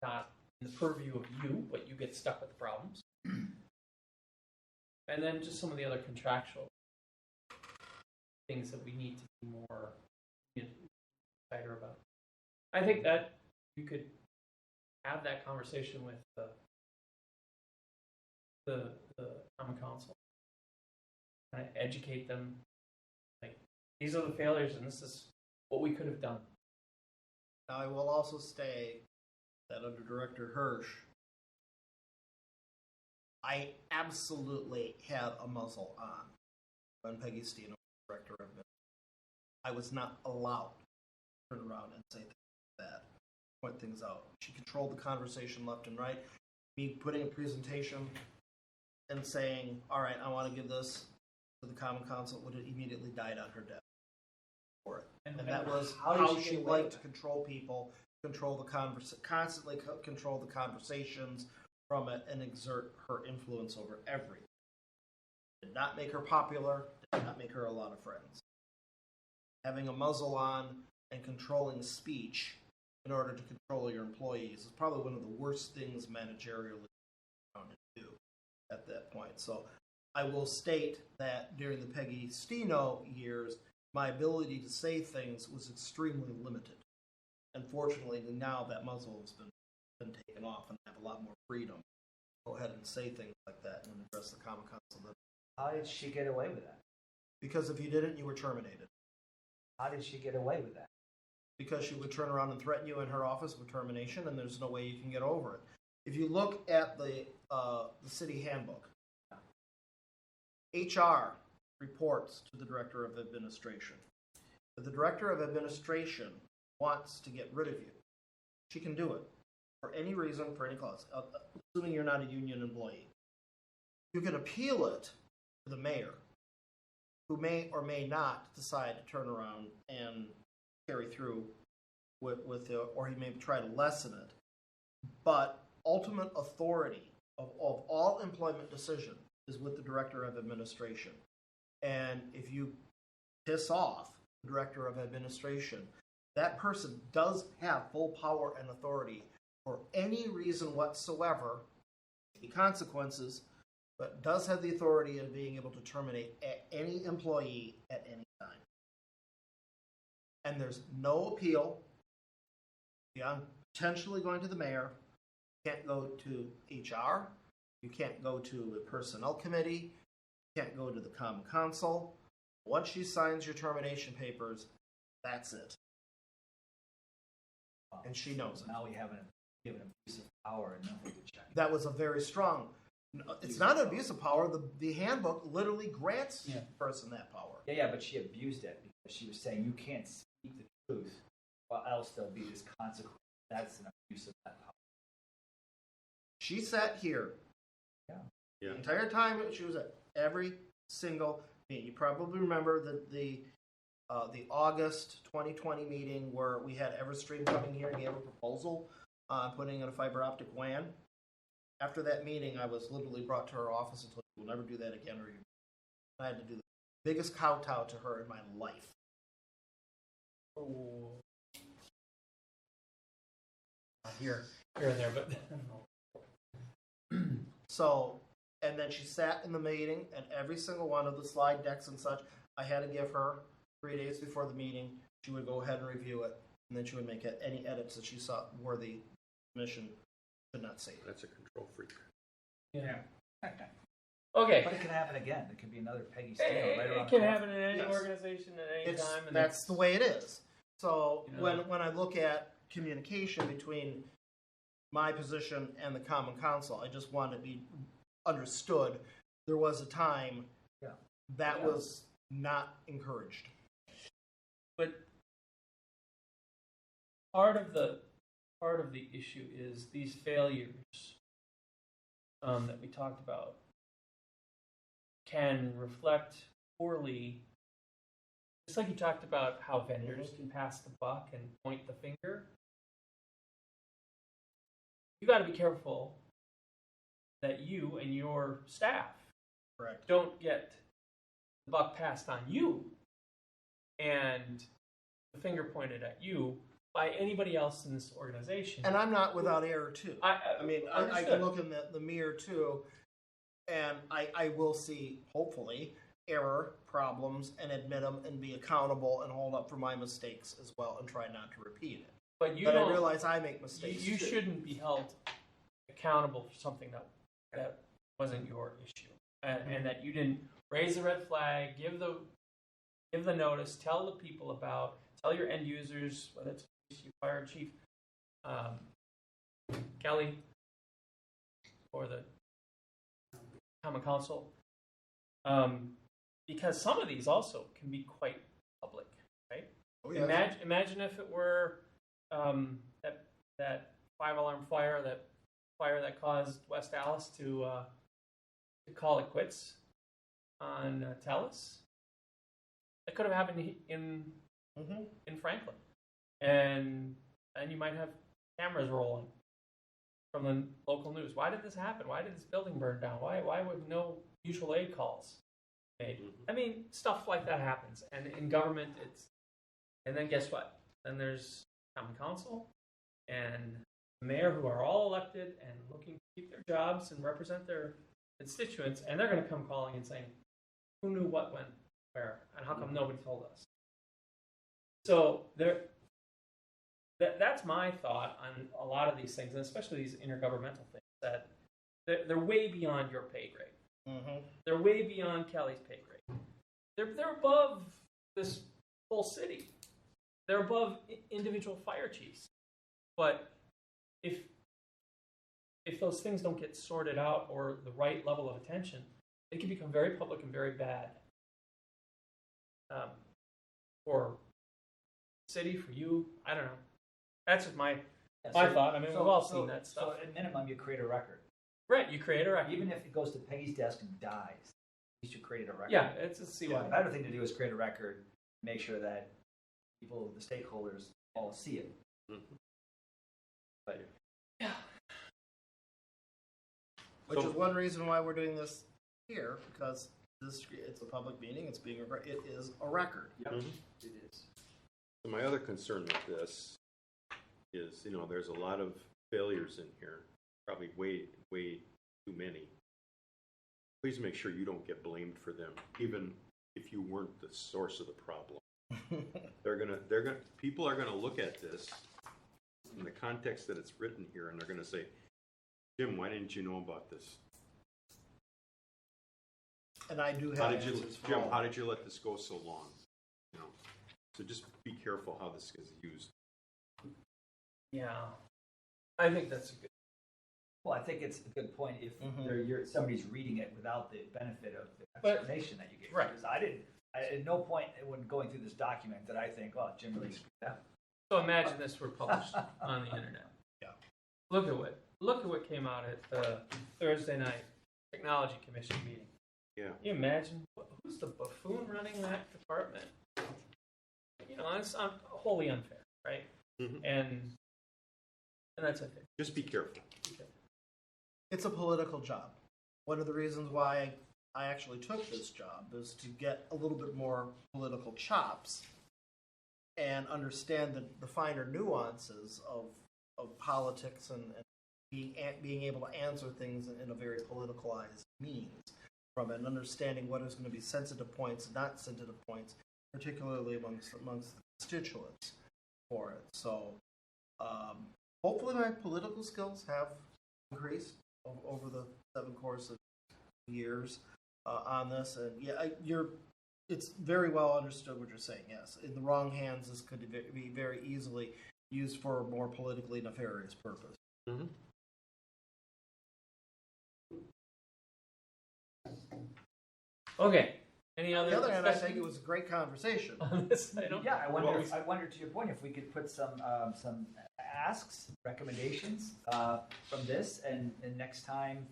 not in the purview of you, but you get stuck with the problems. And then just some of the other contractual things that we need to be more tighter about. I think that you could have that conversation with the Common Council, kind of educate them. Like, these are the failures, and this is what we could have done. Now, I will also state that under Director Hirsch, I absolutely had a muzzle on when Peggy Steno was director of it. I was not allowed to turn around and say that, point things out. She controlled the conversation left and right. Me putting a presentation and saying, all right, I want to give this to the Common Council, would have immediately died on her death for it. And that was how she liked to control people, control the constantly control the conversations from it, and exert her influence over everything. Did not make her popular, did not make her a lot of friends. Having a muzzle on and controlling speech in order to control your employees is probably one of the worst things managerially to do at that point. So I will state that during the Peggy Steno years, my ability to say things was extremely limited. Unfortunately, now that muzzle has been taken off, and I have a lot more freedom to go ahead and say things like that and address the Common Council. How did she get away with that? Because if you didn't, you were terminated. How did she get away with that? Because she would turn around and threaten you in her office with termination, and there's no way you can get over it. If you look at the city handbook, HR reports to the Director of Administration. If the Director of Administration wants to get rid of you, she can do it for any reason, for any cause, assuming you're not a union employee. You can appeal it to the mayor, who may or may not decide to turn around and carry through with the, or he may try to lessen it. But ultimate authority of all employment decision is with the Director of Administration. And if you piss off the Director of Administration, that person does have full power and authority for any reason whatsoever, the consequences, but does have the authority of being able to terminate any employee at any time. And there's no appeal beyond potentially going to the mayor. You can't go to HR. You can't go to the personnel committee. You can't go to the common council. Once she signs your termination papers, that's it. And she knows it. Now we have an abuse of power and nothing to check. That was a very strong. It's not an abuse of power. The handbook literally grants the person that power. Yeah, but she abused it because she was saying you can't speak the truth, or else there'll be this consequence. That's an abuse of that power. She sat here Yeah. the entire time she was at every single meeting. You probably remember the August 2020 meeting where we had Everstream coming here and gave a proposal on putting in a fiber optic WAN. After that meeting, I was literally brought to her office and told, "You will never do that again," or I had to do the biggest kowtow to her in my life. Oh. Here and there, but So, and then she sat in the meeting, and every single one of the slide decks and such, I had to give her 3 days before the meeting. She would go ahead and review it, and then she would make any edits that she saw where the commission could not see. That's a control freak. yeah. But Okay. it can happen again. It could be another Peggy Steele It, right around it the can corner. happen in any Yes. organization at any time. And That's the way it is. So You know. when I look at communication between my position and the Common Council, I just want to be understood. There was a time that was not encouraged. But part of the issue is these failures that we talked about can reflect poorly. Just like you talked about how vendors can pass the buck and point the finger. You got to be careful that you and your staff Correct. don't get the buck passed on you and the finger pointed at you by anybody else in this organization. And I'm not without error too. I mean, I understood. can look in the mirror too, and I will see, hopefully, error, problems, and admit them and be accountable and hold up for my mistakes as well and try not to repeat it. But you But I don't. realize I make mistakes You too. shouldn't be held accountable for something that wasn't your issue, and that you didn't raise the red flag, give the notice, tell the people about, tell your end users, whether it's police, fire chief, Kelly, or the common council, because some of these also can be quite public, right? Oh, yes. Imagine if it were that 5-alarm fire that caused West Dallas to call it quits on Telus. That could have happened in Franklin, and you might have cameras rolling from the local news. Why did this happen? Why did this building burn down? Why would no mutual aid calls made? I mean, stuff like that happens, and in government, and then guess what? Then there's common council and the mayor, who are all elected and looking to keep their jobs and represent their constituents, and they're going to come calling and saying, who knew what went where, and how come nobody told us? So that's my thought on a lot of these things, and especially these intergovernmental things, that they're way beyond your pay grade. They're way beyond Kelly's pay grade. They're above this whole city. They're above individual fire chiefs. But if those things don't get sorted out or the right level of attention, it can become very public and very bad. For city, for you, I don't know. That's just my thought. I mean, we've all seen that stuff. So at minimum, you create a record. Right, you create a record. Even if it goes to Peggy's desk and dies, you should create a record. Yeah, it's a CY. The better thing to do is create a record, make sure that people, the stakeholders, all see it. But Yeah. Which So- is one reason why we're doing this here, because it's a public meeting. It's being it is a record. yep, Mhm. it is. So my other concern with this is, there's a lot of failures in here, probably way too many. Please make sure you don't get blamed for them, even if you weren't the source of the problem. People are gonna look at this in the context that it's written here, and they're gonna say, Jim, why didn't you know about this? And I do have How did you, answers for Jim, all. how did you let this go so long? So just be careful how this is used. Yeah. I think that's a good. Well, I think it's a good point if somebody's reading it without the benefit of the But- explanation that you gave. right. Because at no point when going through this document did I think, oh, Jim really screwed up. So imagine this were published on the internet. Yeah. Look at what came out at the Thursday night Technology Commission meeting. Yeah. Can you imagine who's the buffoon running that department? It's wholly unfair, right? Mhm. And that's okay. Just be careful. It's a political job. One of the reasons why I actually took this job is to get a little bit more political chops and understand the finer nuances of politics and being able to answer things in a very politicalized means, from an understanding what is going to be sensitive points and not sensitive points, particularly amongst the constituents for it. So hopefully my political skills have increased over the 7 course of years on this. And yeah, it's very well understood what you're saying, yes. In the wrong hands, this could be very easily used for a more politically nefarious purpose. Mm-hmm. Okay. Any On other the other hand, I discussion think it was a great conversation. on this item? Yeah, I wonder to your point if we could put some asks, recommendations from this, and next time,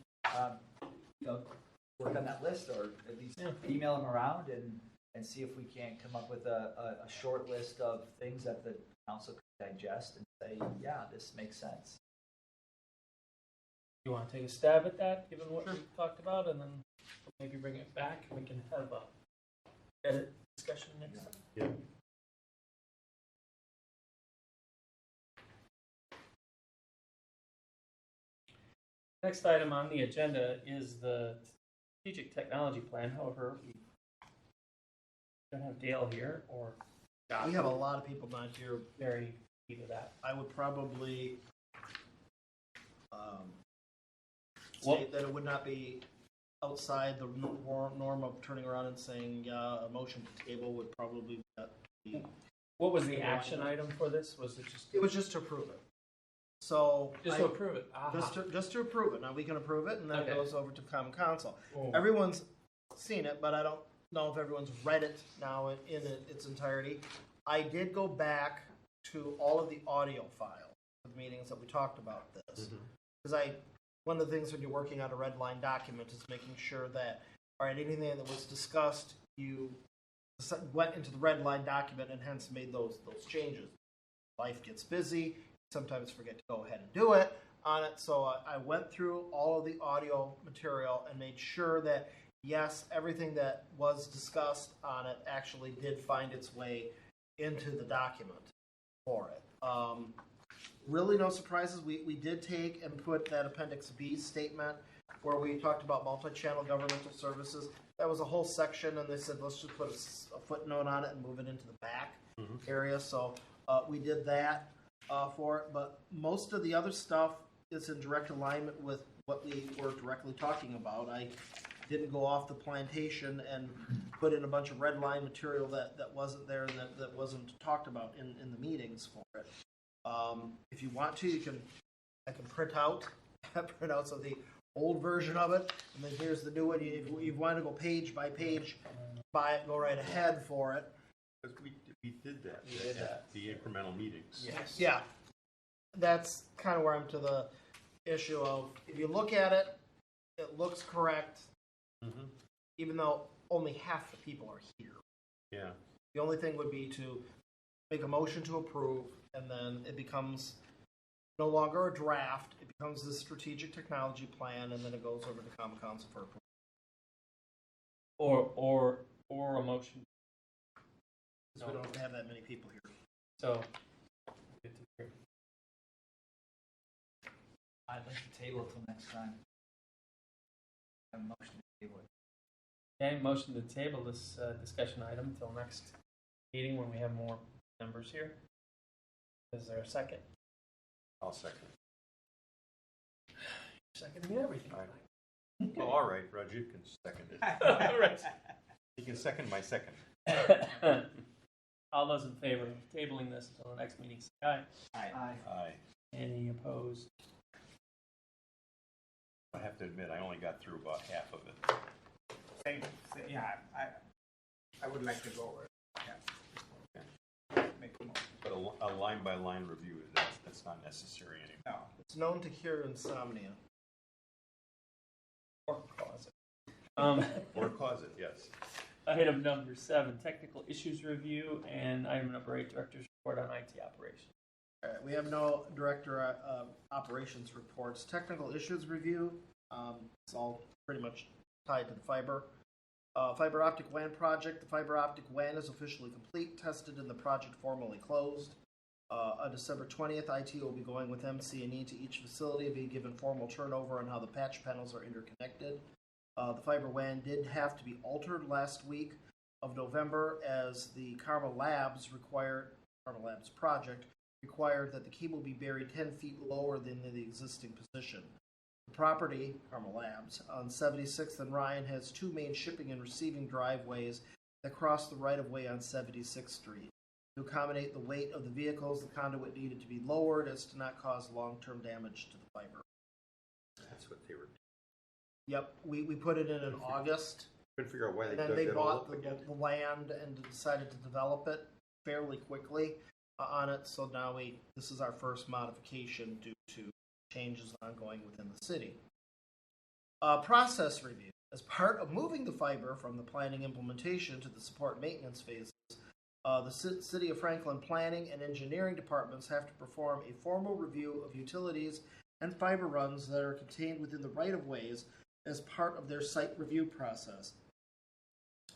work on that list, or at least email them around and see if we can't come up with a short list of things that the council could digest and say, yeah, this makes sense. You want to take a stab at that, given what we've talked about, and then maybe bring it back and we can have a edit discussion next time? Yeah. Next item on the agenda is the strategic technology plan. However, we don't have Dale here, or We have a lot of people not here. very key to that. I would probably Well- state that it would not be outside the norm of turning around and saying, yeah, a motion to table would probably be. What was the action item for this? Was it just It was just to approve it. So. just to approve it? Just to approve it. Now, we can approve it, and then it Okay. goes over to common council. Oh. Everyone's seen it, but I don't know if everyone's read it now in its entirety. I did go back to all of the audio files of the meetings that we talked about this. Because one of the things when you're working on a red line document is making sure that, all right, anything that was discussed, you went into the red line document and hence made those changes. Life gets busy. Sometimes forget to go ahead and do it on it. So I went through all of the audio material and made sure that, yes, everything that was discussed on it actually did find its way into the document for it. Really no surprises. We did take and put that Appendix B statement where we talked about multi-channel governmental services. That was a whole section, and they said, let's just put a footnote on it and move it into the back area. So we did that for it. But most of the other stuff is in direct alignment with what we were directly talking about. I didn't go off the plantation and put in a bunch of red line material that wasn't there and that wasn't talked about in the meetings for it. If you want to, I can print out printouts of the old version of it, and then here's the new one. If you want to go page by page, buy it, go right ahead for it. Because we did that We did at the incremental meetings. Yes. Yeah, that's kind of where I'm to the issue of, if you look at it, it looks correct, Mhm. even though only half the people are here. Yeah. The only thing would be to make a motion to approve, and then it becomes no longer a draft, it becomes the strategic technology plan, and then it goes over to Common Council for approval. Or a motion. Because we don't have that many people here. So, good to hear. I'd like to table it till next time. Have a motion to table it. Okay, motion to table this discussion item until next meeting when we have more members here. Is there a second? I'll second. Seconding everything. Oh, all right, Roger, you can second it. All right. You can second my second. All those in favor of tabling this until the next meeting, say aye. Aye. Aye. Any opposed? I have to admit, I only got through about half of it. Yeah, I would like to go over it. Yeah. Make a motion. But a line-by-line review, that's not necessary anymore. No. It's known to cure insomnia. Or cause it. Or cause it, yes. Item number 7, technical issues review, and item number 8, director's report on IT operations. All right, we have no director operations reports. Technical issues review, it's all pretty much tied to the fiber. Fiber optic WAN project. The fiber optic WAN is officially complete, tested, and the project formally closed. On December 20th, IT will be going with MC&E to each facility, being given formal turnover on how the patch panels are interconnected. The fiber WAN did have to be altered last week of November, as the Carmel Labs project required that the cable be buried 10 feet lower than the existing position. The property, Carmel Labs, on 76th and Ryan has 2 main shipping and receiving driveways that cross the right-of-way on 76th Street. To accommodate the weight of the vehicles, the conduit needed to be lowered as to not cause long-term damage to the fiber. That's what they were. Yep, we put it in August, Couldn't figure out why and they then dug they that all bought up the again. land and decided to develop it fairly quickly on it. So now this is our first modification due to changes ongoing within the city. Process review. As part of moving the fiber from the planning implementation to the support maintenance phases, the City of Franklin planning and engineering departments have to perform a formal review of utilities and fiber runs that are contained within the right-of-ways as part of their site review process.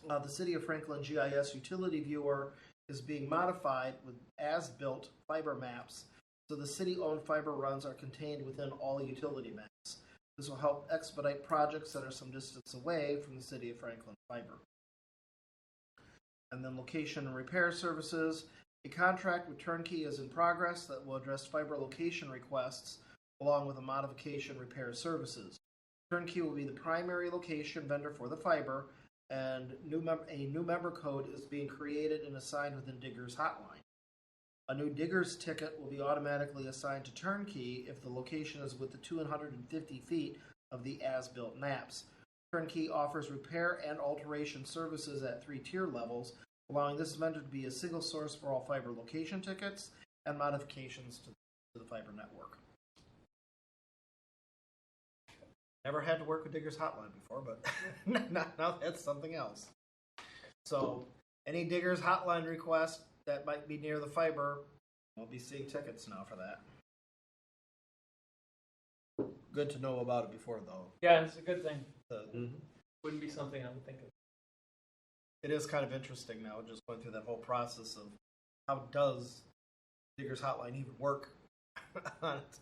The City of Franklin GIS Utility Viewer is being modified with as-built fiber maps, so the city-owned fiber runs are contained within all utility maps. This will help expedite projects that are some distance away from the City of Franklin fiber. And then location and repair services. A contract with Turnkey is in progress that will address fiber location requests along with a modification repair services. Turnkey will be the primary location vendor for the fiber, and a new member code is being created and assigned within Digger's hotline. A new Digger's ticket will be automatically assigned to Turnkey if the location is within 250 feet of the as-built maps. Turnkey offers repair and alteration services at 3 tier levels, allowing this vendor to be a single source for all fiber location tickets and modifications to the fiber network. Never had to work with Digger's Hotline before, but now that's something else. So, any Digger's Hotline request that might be near the fiber, we'll be seeing tickets now for that. Good to know about it before, though. Yeah, it's a good thing. Mm-hmm. Wouldn't be something I would think of. It is kind of interesting now, just going through that whole process of how does Digger's Hotline even work on it.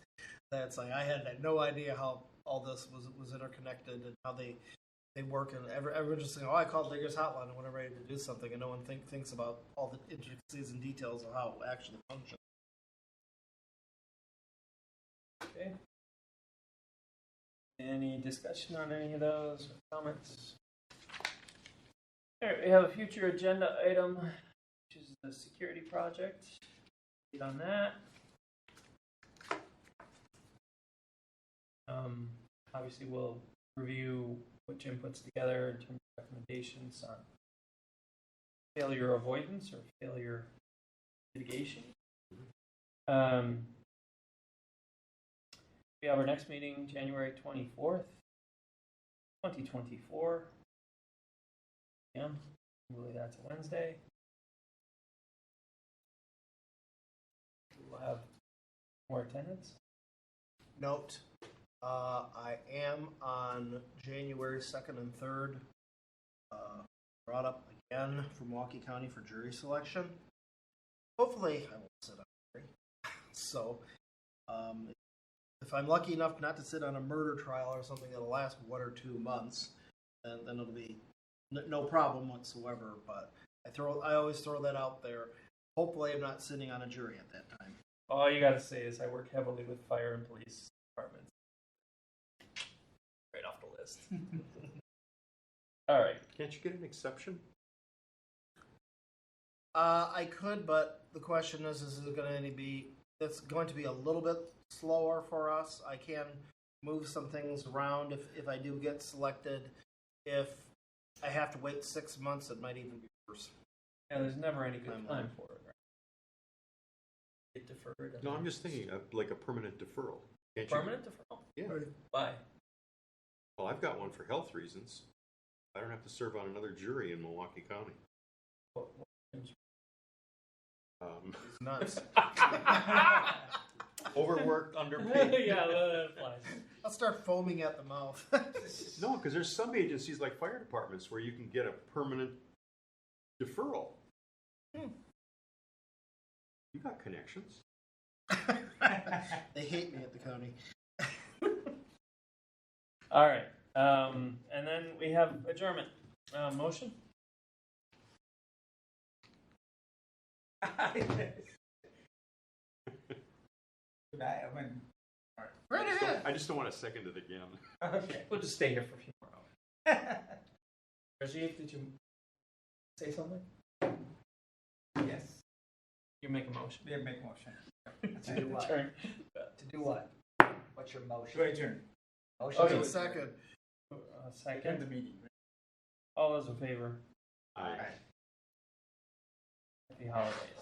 That's like, I had no idea how all this was interconnected and how they work, and everyone's just saying, oh, I called Digger's Hotline when I'm ready to do something, and no one thinks about all the intricacies and details of how it actually functions. Okay. Any discussion on any of those or comments? All right, we have a future agenda item, which is the security project. Lead on that. obviously we'll review what Jim puts together in terms of recommendations on failure avoidance or failure mitigation. We have our next meeting January 24th, 2024. Yeah, I believe that's a Wednesday. We'll have more attendance. Note, I am on January 2nd and 3rd, brought up again from Milwaukee County for jury selection. Hopefully, I won't sit on jury. So, if I'm lucky enough not to sit on a murder trial or something that'll last 1 or 2 months, then it'll be no problem whatsoever. But I always throw that out there. Hopefully, I'm not sitting on a jury at that time. All you gotta say is I work heavily with fire and police departments. Right off the list. All right. Can't you get an exception? I could, but the question is it going to be? It's going to be a little bit slower for us. I can move some things around if I do get selected. If I have to wait 6 months, it might even be worse. Yeah, there's never any good time for it, right? Get deferred. No, I'm just thinking of like a permanent deferral. Can't you? Permanent deferral? Yeah. Why? Well, I've got one for health reasons. I don't have to serve on another jury in Milwaukee County. It's nuts. Overworked, underpaid. Yeah, that applies. I'll start foaming at the mouth. No, because there's some agencies like fire departments where you can get a permanent deferral. You got connections. They hate me at the county. All right. And then we have adjournment. Motion? Right ahead. I just don't want to second it again. Okay. We'll just stay here for a few more hours. Rajiv, did you say something? Yes, You make a motion. we make motion. To do what? Adjourn. To do what? What's your motion? To adjourn. Motion Okay. to Second. End Second. the meeting. All those in favor? Aye. Happy holidays.